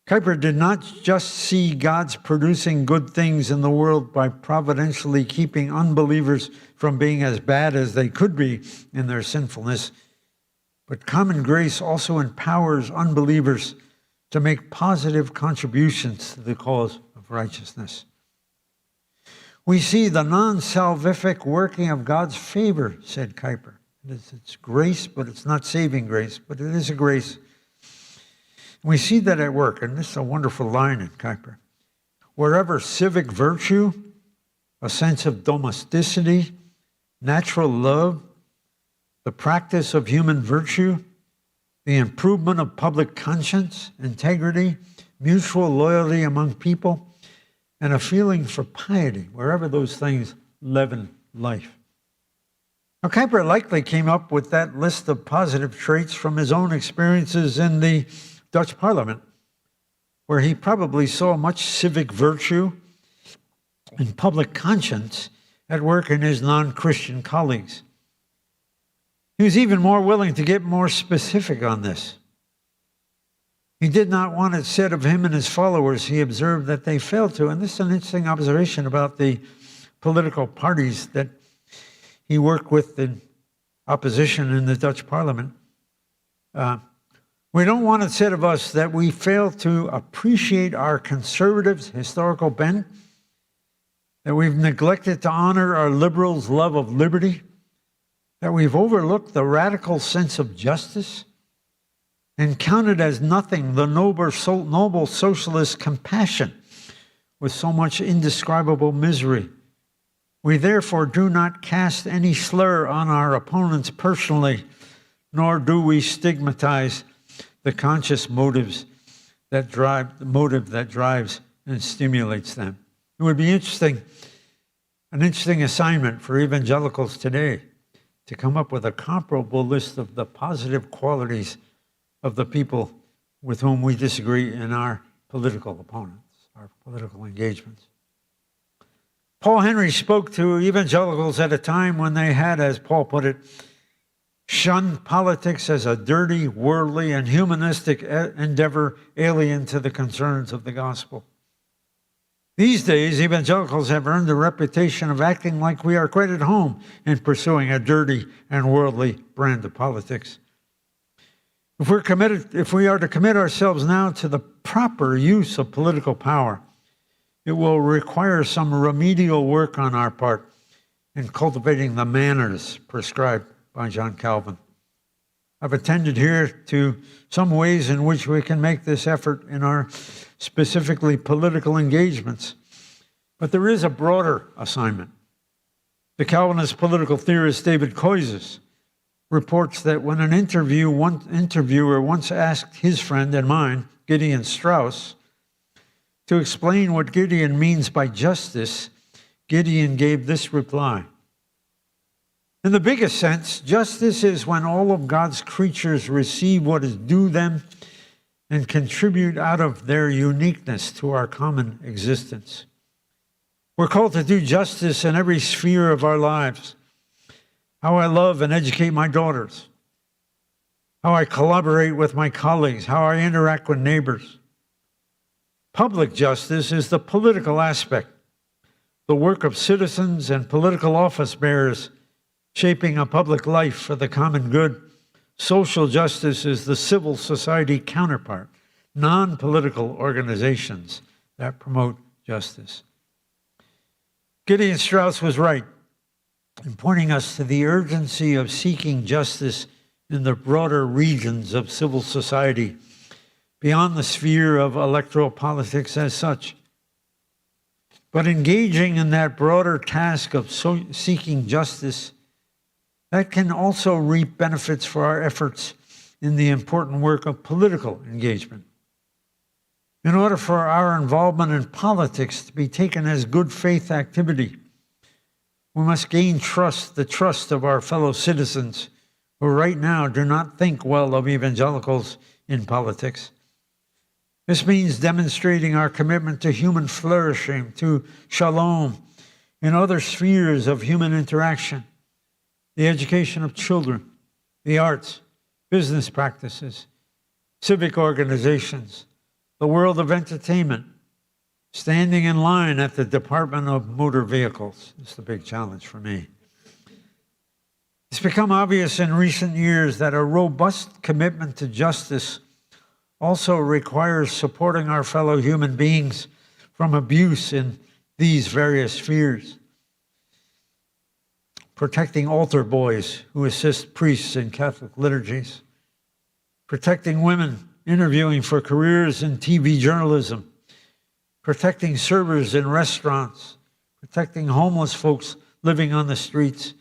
Kuyper did not just see God's producing good things in the world by providentially keeping unbelievers from being as bad as they could be in their sinfulness, but common grace also empowers unbelievers to make positive contributions to the cause of righteousness. We see the non-salvific working of God's favor, said Kuyper. It's grace, but it's not saving grace, but it is a grace. We see that at work, and this is a wonderful line in Kuyper. Wherever civic virtue, a sense of domesticity, natural love, the practice of human virtue, the improvement of public conscience, integrity, mutual loyalty among people, and a feeling for piety, wherever those things leaven life. Now, Kuyper likely came up with that list of positive traits from his own experiences in the Dutch Parliament, where he probably saw much civic virtue and public conscience at work in his non-Christian colleagues. He was even more willing to get more specific on this. He did not want it said of him and his followers, he observed, that they failed to, and this is an interesting observation about the political parties that he worked with in opposition in the Dutch Parliament. We don't want it said of us that we fail to appreciate our conservatives' historical bent, that we've neglected to honor our liberals' love of liberty, that we've overlooked the radical sense of justice, and counted as nothing the noble socialist compassion with so much indescribable misery. We therefore do not cast any slur on our opponents personally, nor do we stigmatize the conscious motive that drives and stimulates them. It would be an interesting assignment for evangelicals today to come up with a comparable list of the positive qualities of the people with whom we disagree in our political opponents, our political engagements. Paul Henry spoke to evangelicals at a time when they had, as Paul put it, shunned politics as a dirty, worldly, and humanistic endeavor alien to the concerns of the gospel. These days, evangelicals have earned the reputation of acting like we are quite at home in pursuing a dirty and worldly brand of politics. If we are to commit ourselves now to the proper use of political power, it will require some remedial work on our part in cultivating the manners prescribed by John Calvin. I've attended here to some ways in which we can make this effort in our specifically political engagements. But there is a broader assignment. The Calvinist political theorist David Koyzis reports that when an interviewer once asked his friend and mine, Gideon Strauss, to explain what Gideon means by justice, Gideon gave this reply. In the biggest sense, justice is when all of God's creatures receive what is due them and contribute out of their uniqueness to our common existence. We're called to do justice in every sphere of our lives. How I love and educate my daughters, how I collaborate with my colleagues, how I interact with neighbors. Public justice is the political aspect, the work of citizens and political office bearers shaping a public life for the common good. Social justice is the civil society counterpart, non-political organizations that promote justice. Gideon Strauss was right in pointing us to the urgency of seeking justice in the broader regions of civil society, beyond the sphere of electoral politics as such. But engaging in that broader task of seeking justice, that can also reap benefits for our efforts in the important work of political engagement. In order for our involvement in politics to be taken as good faith activity, we must gain the trust of our fellow citizens who right now do not think well of evangelicals in politics. This means demonstrating our commitment to human flourishing, to shalom, in other spheres of human interaction, the education of children, the arts, business practices, civic organizations, the world of entertainment, standing in line at the Department of Motor Vehicles. It's the big challenge for me. It's become obvious in recent years that a robust commitment to justice also requires supporting our fellow human beings from abuse in these various spheres. Protecting altar boys who assist priests in Catholic liturgies, protecting women interviewing for careers in TV journalism, protecting servers in restaurants, protecting homeless folks living on the streets,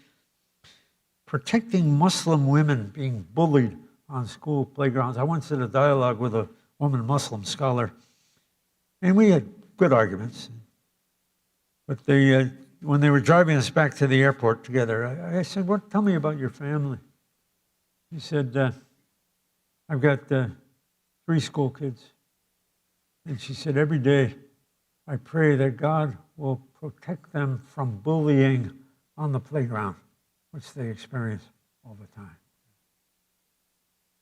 protecting Muslim women being bullied on school playgrounds. I once did a dialogue with a woman Muslim scholar, and we had good arguments. But when they were driving us back to the airport together, I said, tell me about your family. He said, I've got 3 school kids. And she said, every day I pray that God will protect them from bullying on the playground, which they experience all the time.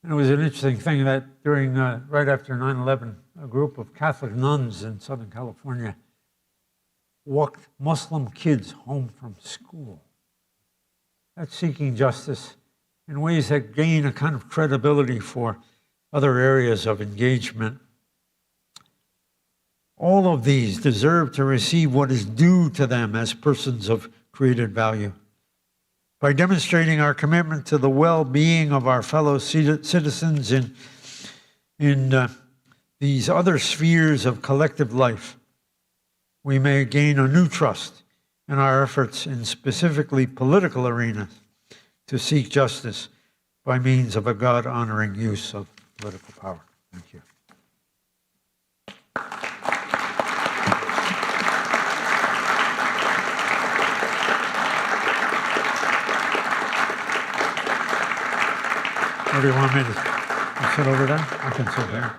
And it was an interesting thing that during, right after 9/11, a group of Catholic nuns in Southern California walked Muslim kids home from school. That's seeking justice in ways that gain a kind of credibility for other areas of engagement. All of these deserve to receive what is due to them as persons of created value. By demonstrating our commitment to the well-being of our fellow citizens in these other spheres of collective life, we may gain a new trust in our efforts in specifically political arenas to seek justice by means of a God-honoring use of political power. Thank you. Or do you want me to sit over there? I can sit there.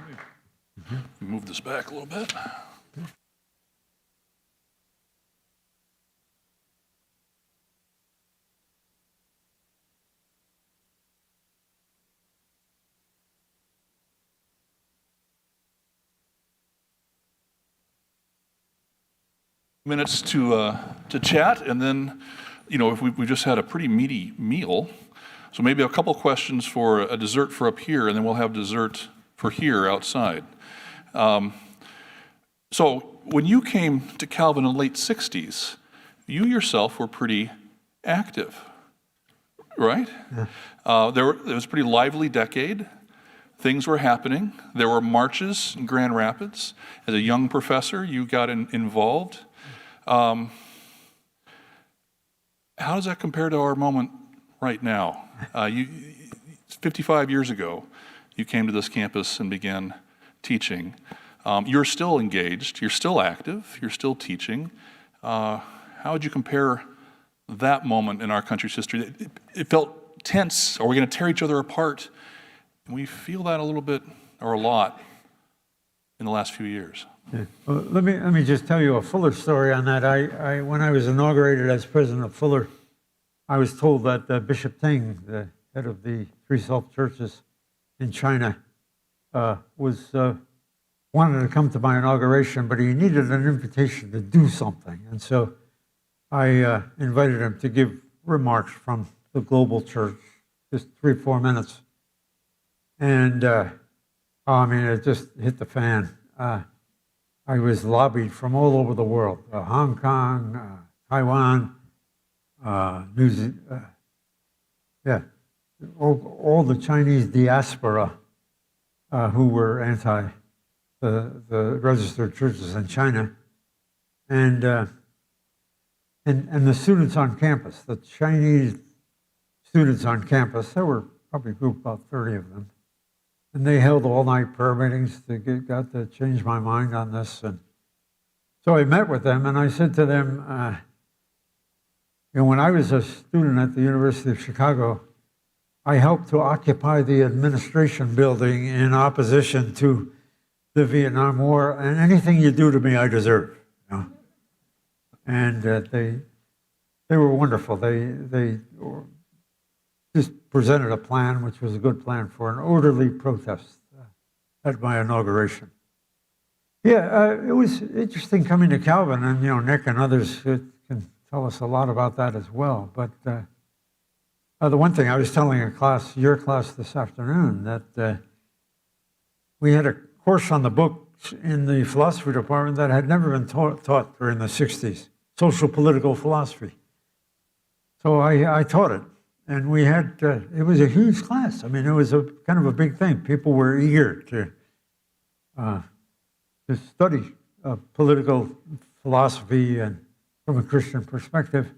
Move this back a little bit. Minutes to chat, and then, if we just had a pretty meaty meal, so maybe a couple questions for a dessert for up here, and then we'll have dessert for here outside. So when you came to Calvin in the late 60s, you yourself were pretty active, right? Yeah. It was a pretty lively decade. Things were happening. There were marches in Grand Rapids. As a young professor, you got involved. How does that compare to our moment right now? 55 years ago, you came to this campus and began teaching. You're still engaged, you're still active, you're still teaching. How would you compare that moment in our country's history? It felt tense. Are we going to tear each other apart? And we feel that a little bit, or a lot, in the last few years. Yeah. Well, let me just tell you a Fuller story on that. When I was inaugurated as president of Fuller, I was told that Bishop Ting, the head of the Three Self Churches, in China wanted to come to my inauguration, but he needed an invitation to do something. And so I invited him to give remarks from the global church, just 3-4 minutes. And I mean, it just hit the fan. I was lobbied from all over the world, Hong Kong, Taiwan, New Zealand, all the Chinese diaspora who were anti the registered churches in China, and the students on campus, the Chinese students on campus. There were probably a group about 30 of them, and they held all-night prayer meetings got to change my mind on this. And so I met with them, and I said to them, when I was a student at the University of Chicago, I helped to occupy the administration building in opposition to the Vietnam War, and anything you do to me, I deserve. You know? And they were wonderful. They just presented a plan, which was a good plan for an orderly protest at my inauguration. Yeah, it was interesting coming to Calvin, and Nick and others can tell us a lot about that as well. But the one thing I was telling your class this afternoon, that we had a course on the books in the philosophy department that had never been taught during the 60s, social political philosophy. So I taught it, and we had, it was a huge class. I mean, it was a kind of a big thing. People were eager to study political philosophy and from a Christian perspective.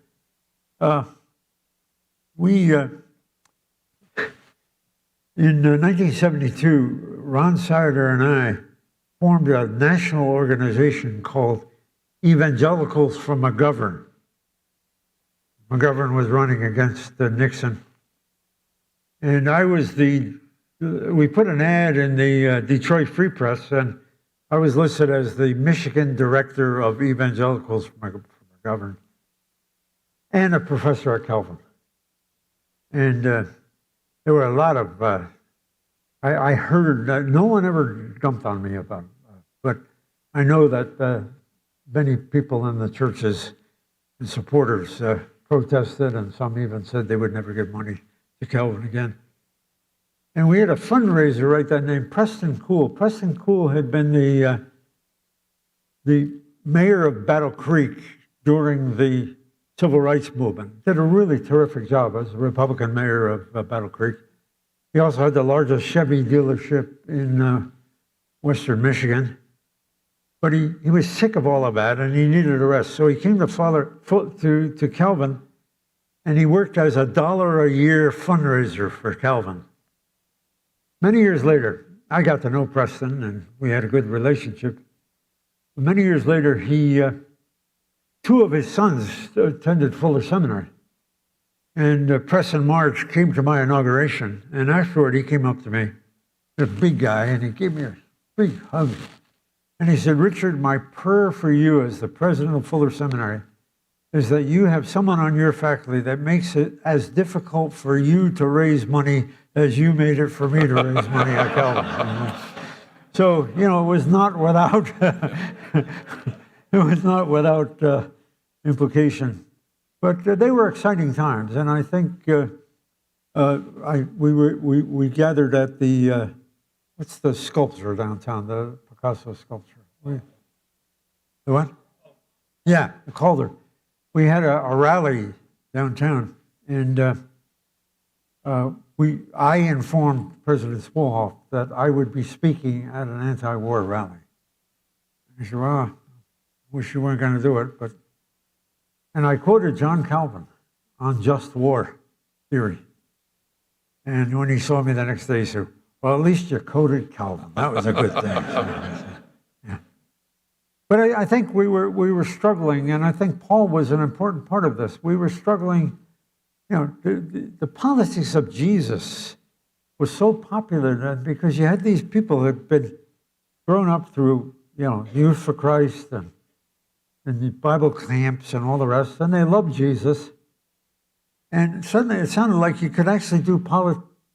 In 1972, Ron Sider and I formed a national organization called Evangelicals for McGovern. McGovern was running against Nixon. And I was we put an ad in the Detroit Free Press, and I was listed as the Michigan director of Evangelicals for McGovern and a professor at Calvin. And there were a lot of, I heard that no one ever dumped on me about it, but I know that many people in the churches and supporters protested, and some even said they would never give money to Calvin again. And we had a fundraiser right then named Preston Cool. Preston Cool had been the mayor of Battle Creek during the Civil Rights Movement. Did a really terrific job as a Republican mayor of Battle Creek. He also had the largest Chevy dealership in western Michigan. But he was sick of all of that, and he needed a rest. So he came to Calvin, and he worked as $1 a year fundraiser for Calvin. Many years later, I got to know Preston, and we had a good relationship. Many years later, two of his sons attended Fuller Seminary. And Preston March came to my inauguration, and afterward he came up to me, a big guy, and he gave me a big hug. And he said, "Richard, my prayer for you as the president of Fuller Seminary is that you have someone on your faculty that makes it as difficult for you to raise money as you made it for me to raise money at Calvin." So, it was not without implication. But they were exciting times, and I think we gathered at the what's the sculpture downtown, the Picasso sculpture. The what? Yeah, the Calder. We had a rally downtown, and I informed President Smolhoff that I would be speaking at an anti-war rally. He said, "Well, I wish you weren't going to do it," but. And I quoted John Calvin on just war theory. And when he saw me the next day, he said, "Well, at least you quoted Calvin. That was a good thing." Yeah. But I think we were struggling, and I think Paul was an important part of this. We were struggling, the politics of Jesus was so popular then because you had these people who had been grown up through, Youth for Christ and the Bible camps and all the rest, and they loved Jesus. And suddenly it sounded like you could actually do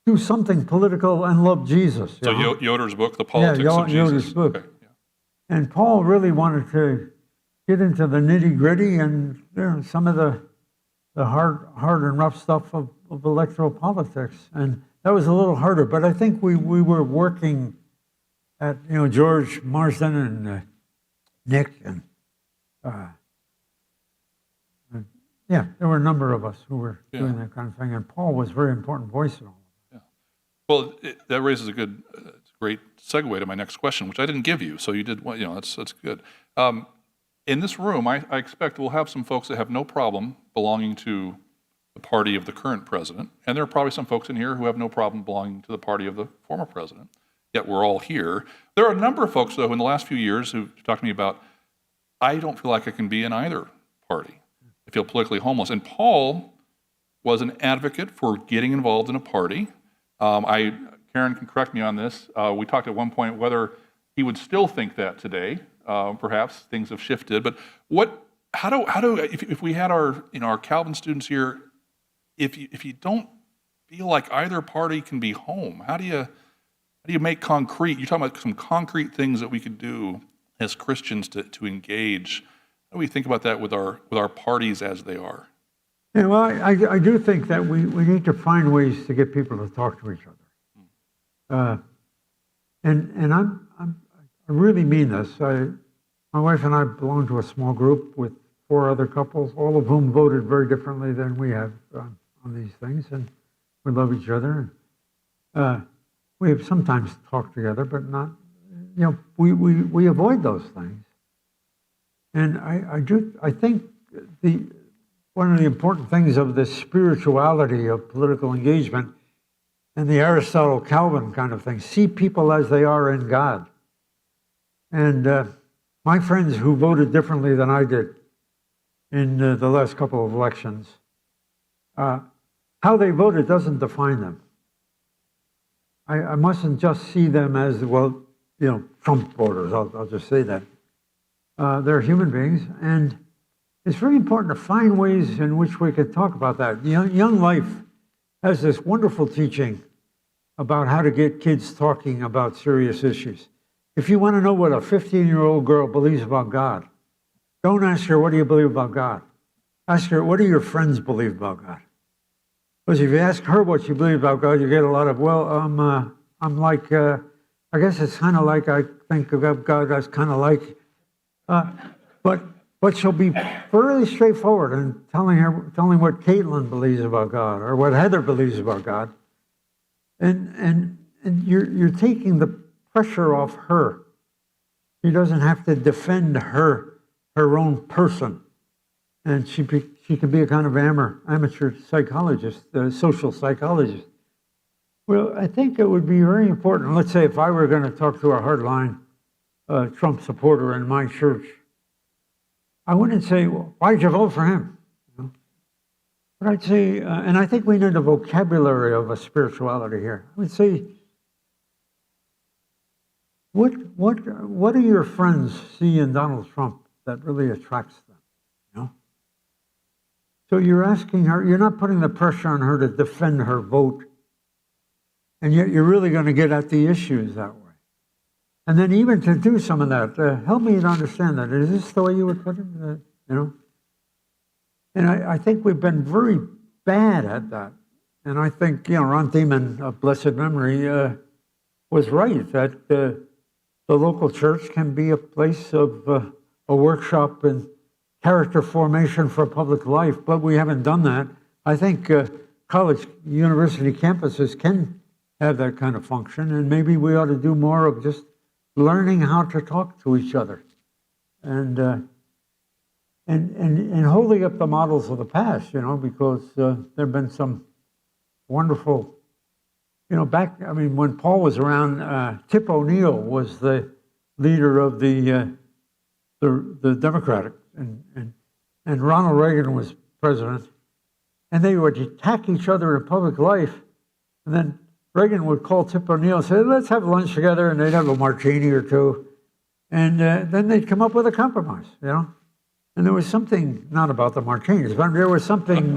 do something political and love Jesus. So Yoder's book, The Politics of Jesus. Yoder's book. Okay, yeah. And Paul really wanted to get into the nitty-gritty and some of the hard and rough stuff of electoral politics. And that was a little harder, but I think we were working at, George Marsden and Nick and there were a number of us who were doing that kind of thing, and Paul was a very important voice in all of that. Well, that raises a great segue to my next question, which I didn't give you, so you did. That's good. In this room, I expect we'll have some folks that have no problem belonging to the party of the current president, and there are probably some folks in here who have no problem belonging to the party of the former president. Yet we're all here. There are a number of folks, though, in the last few years who've talked to me about, I don't feel like I can be in either party. I feel politically homeless. And Paul was an advocate for getting involved in a party. Karen can correct me on this. We talked at one point whether he would still think that today. Perhaps things have shifted. But if we had our Calvin students here, if you don't feel like either party can be home, how do you make concrete? You're talking about some concrete things that we could do as Christians to engage. How do we think about that with our parties as they are? Yeah, well, I do think that we need to find ways to get people to talk to each other. And I really mean this. My wife and I belong to a small group with 4 other couples, all of whom voted very differently than we have on these things, and we love each other. We have sometimes talked together, but not. We avoid those things. And I think one of the important things of this spirituality of political engagement and the Aristotle Calvin kind of thing, see people as they are in God. And my friends who voted differently than I did in the last couple of elections, how they voted doesn't define them. I mustn't just see them as, Trump voters, I'll just say that. They're human beings, and it's very important to find ways in which we could talk about that. Young Life has this wonderful teaching about how to get kids talking about serious issues. If you want to know what a 15-year-old girl believes about God, don't ask her, what do you believe about God? Ask her, what do your friends believe about God? Because if you ask her what she believes about God, you get a lot of, I'm like, I guess it's kind of like I think of God as kind of like, but she'll be fairly straightforward in telling what Caitlin believes about God or what Heather believes about God, and you're taking the pressure off her. She doesn't have to defend her own person, and she can be a kind of amateur psychologist, social psychologist. Well, I think it would be very important. Let's say if I were going to talk to a hardline Trump supporter in my church, I wouldn't say, well, why did you vote for him? But I'd say, and I think we need a vocabulary of a spirituality here. I would say, what do your friends see in Donald Trump that really attracts them? So you're asking her, you're not putting the pressure on her to defend her vote, and yet you're really going to get at the issues that way. And then even to do some of that, help me to understand that. Is this the way you would put it? And I think we've been very bad at that. And I think, Ron Thiemann of blessed memory was right that the local church can be a place of a workshop and character formation for public life, but we haven't done that. I think college, university campuses can have that kind of function, and maybe we ought to do more of just learning how to talk to each other, and holding up the models of the past, because there have been some wonderful, when Paul was around, Tip O'Neill was the leader of the Democratic, and Ronald Reagan was president, and they would attack each other in public life, and then Reagan would call Tip O'Neill and say, let's have lunch together, and they'd have a martini or two, and then they'd come up with a compromise, And there was something, not about the martinis, but there was something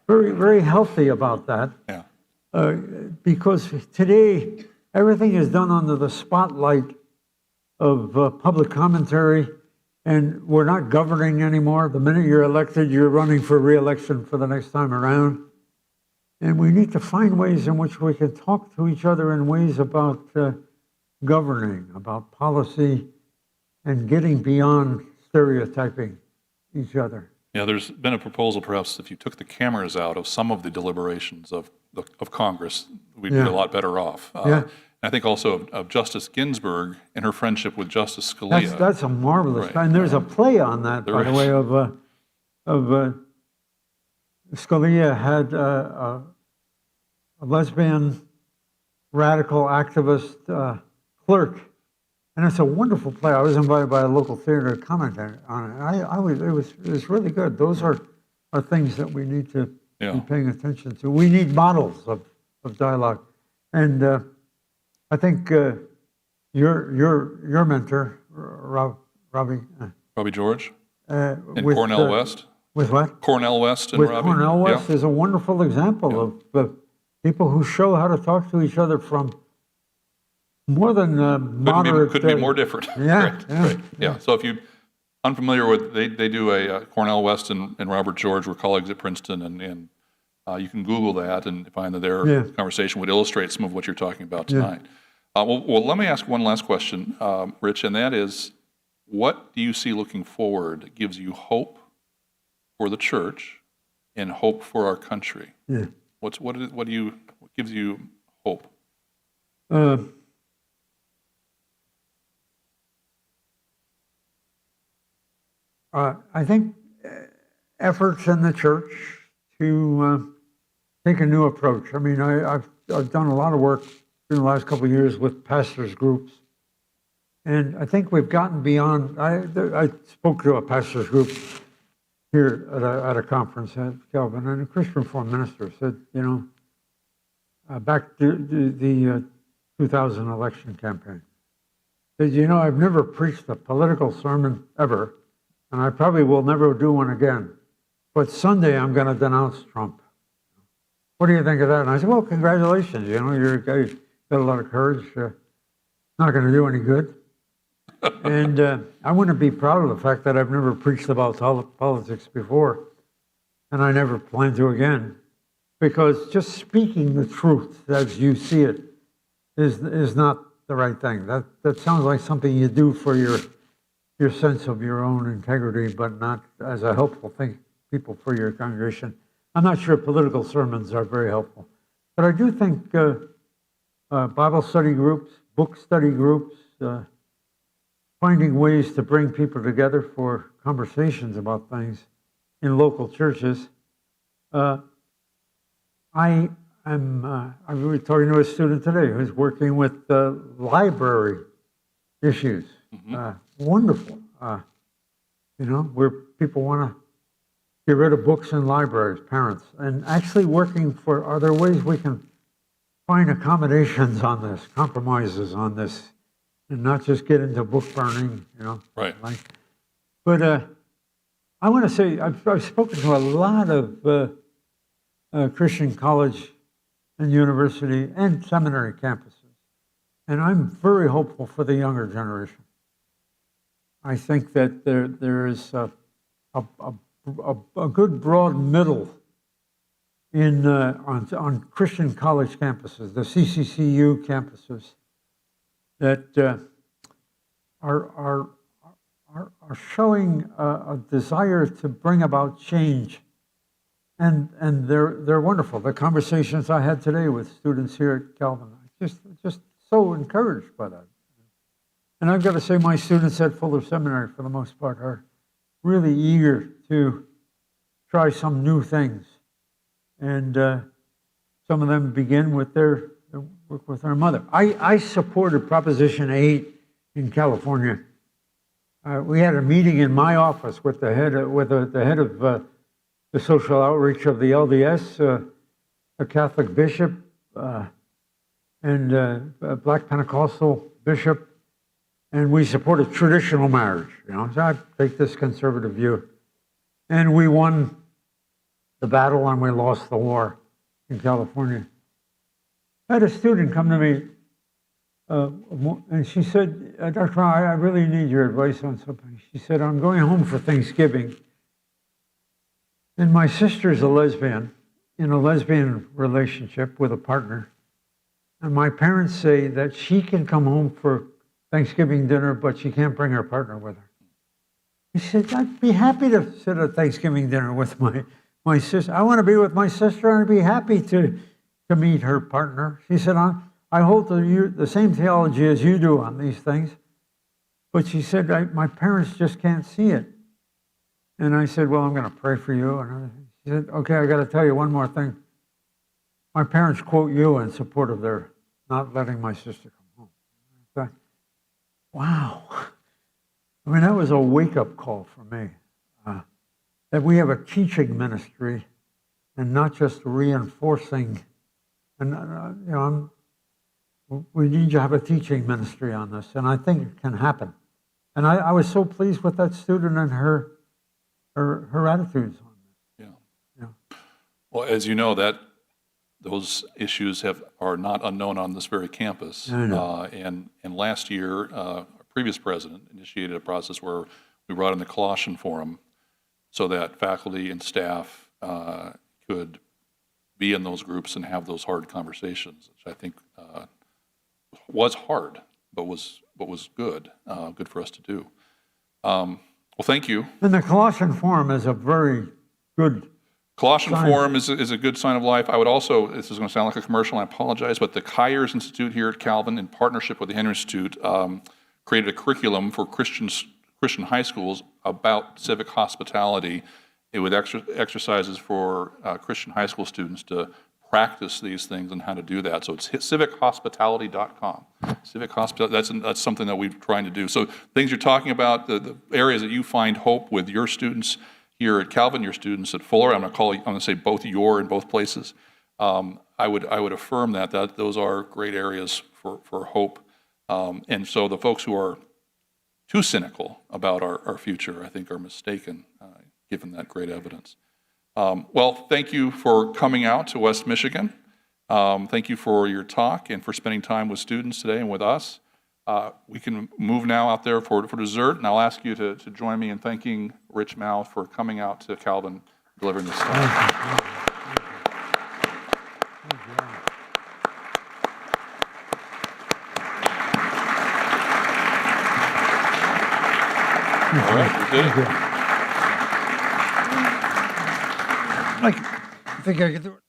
very, very healthy about that. Yeah. because today everything is done under the spotlight of public commentary, and we're not governing anymore. The minute you're elected, you're running for re-election for the next time around. And we need to find ways in which we can talk to each other in ways about governing, about policy, and getting beyond stereotyping each other. Yeah, there's been a proposal, perhaps, if you took the cameras out of some of the deliberations of Congress, we'd be a lot better off. I think also of Justice Ginsburg and her friendship with Justice Scalia. That's a marvelous, and there's a play on that, by the way, of Scalia had a lesbian radical activist clerk, and it's a wonderful play. I was invited by a local theater to comment on it. It was really good. Those are things that we need to be paying attention to. We need models of dialogue, and I think your mentor, Robbie George, and with, Cornell West. With what? Cornell West and with Robbie. Cornell West is a wonderful example of people who show how to talk to each other from more than moderate. Couldn't be more different. Yeah. So if you're unfamiliar with, they do a Cornell West and Robert George were colleagues at Princeton, and you can Google that and find that their conversation would illustrate some of what you're talking about tonight. Well, let me ask one last question, Rich, and that is, what do you see looking forward that gives you hope for the church and hope for our country? Yeah. What gives you hope? I think efforts in the church to take a new approach. I mean, I've done a lot of work in the last couple of years with pastors' groups, and I think we've gotten beyond. I spoke to a pastors' group here at a conference at Calvin, and a Christian Reformed minister said, back to the 2000 election campaign, said, I've never preached a political sermon ever, and I probably will never do one again, but Sunday I'm going to denounce Trump. What do you think of that? And I said, well, congratulations, you're a guy who's got a lot of courage, not going to do any good. And I wouldn't be proud of the fact that I've never preached about politics before, and I never plan to again, because just speaking the truth as you see it is not the right thing. That sounds like something you do for your sense of your own integrity, but not as a helpful thing, people for your congregation. I'm not sure political sermons are very helpful, but I do think Bible study groups, book study groups, finding ways to bring people together for conversations about things in local churches. I was talking to a student today who's working with library issues. Wonderful, where people want to get rid of books in libraries, parents, and actually working for, are there ways we can find accommodations on this, compromises on this, and not just get into book burning, Right. But I want to say, I've spoken to a lot of Christian college and university and seminary campuses, and I'm very hopeful for the younger generation. I think that there is a good broad middle on Christian college campuses, the CCCU campuses, that are showing a desire to bring about change, and they're wonderful. The conversations I had today with students here at Calvin, just so encouraged by that. And I've got to say, my students at Fuller Seminary, for the most part, are really eager to try some new things, and some of them begin with their work with our mother. I supported Proposition 8 in California. We had a meeting in my office with the head of the social outreach of the LDS, a Catholic bishop, and a Black Pentecostal bishop, and we supported traditional marriage. So I take this conservative view, and we won the battle and we lost the war in California. I had a student come to me, and she said, Dr. Mouw, I really need your advice on something. She said, I'm going home for Thanksgiving, and my sister's a lesbian, in a lesbian relationship with a partner. And my parents say that she can come home for Thanksgiving dinner, but she can't bring her partner with her. He said, I'd be happy to sit at Thanksgiving dinner with my sister. I want to be with my sister, and I'd be happy to meet her partner. She said, I hold the same theology as you do on these things. But she said, my parents just can't see it. And I said, well, I'm going to pray for you. And she said, okay, I got to tell you one more thing. My parents quote you in support of their not letting my sister come home. I thought, wow. I mean, that was a wake-up call for me. That we have a teaching ministry and not just reinforcing. And, we need to have a teaching ministry on this, and I think it can happen. And I was so pleased with that student and her attitudes on this. Yeah. Well, as you know, those issues are not unknown on this very campus. I know. And last year, our previous president initiated a process where we brought in the Colossian Forum so that faculty and staff could be in those groups and have those hard conversations, which I think was hard, but was good for us to do. Well, thank you. And the Colossian Forum is a very good Colossian Forum is a good sign of life. I would also, this is going to sound like a commercial, and I apologize, but the Kyers Institute here at Calvin, in partnership with the Henry Institute, created a curriculum for Christian high schools about civic hospitality. It with exercises for Christian high school students to practice these things and how to do that. So it's civichospitality.com. Civic hospitality, that's something that we're trying to do. So things you're talking about, the areas that you find hope with your students here at Calvin, your students at Fuller, I'm going to say both your in both places. I would affirm that those are great areas for hope. And so the folks who are too cynical about our future, I think, are mistaken, given that great evidence. Well, thank you for coming out to West Michigan. Thank you for your talk and for spending time with students today and with us. We can move now out there for dessert, and I'll ask you to join me in thanking Rich Mouw for coming out to Calvin, delivering this talk. All right, we did it. I think I can do it.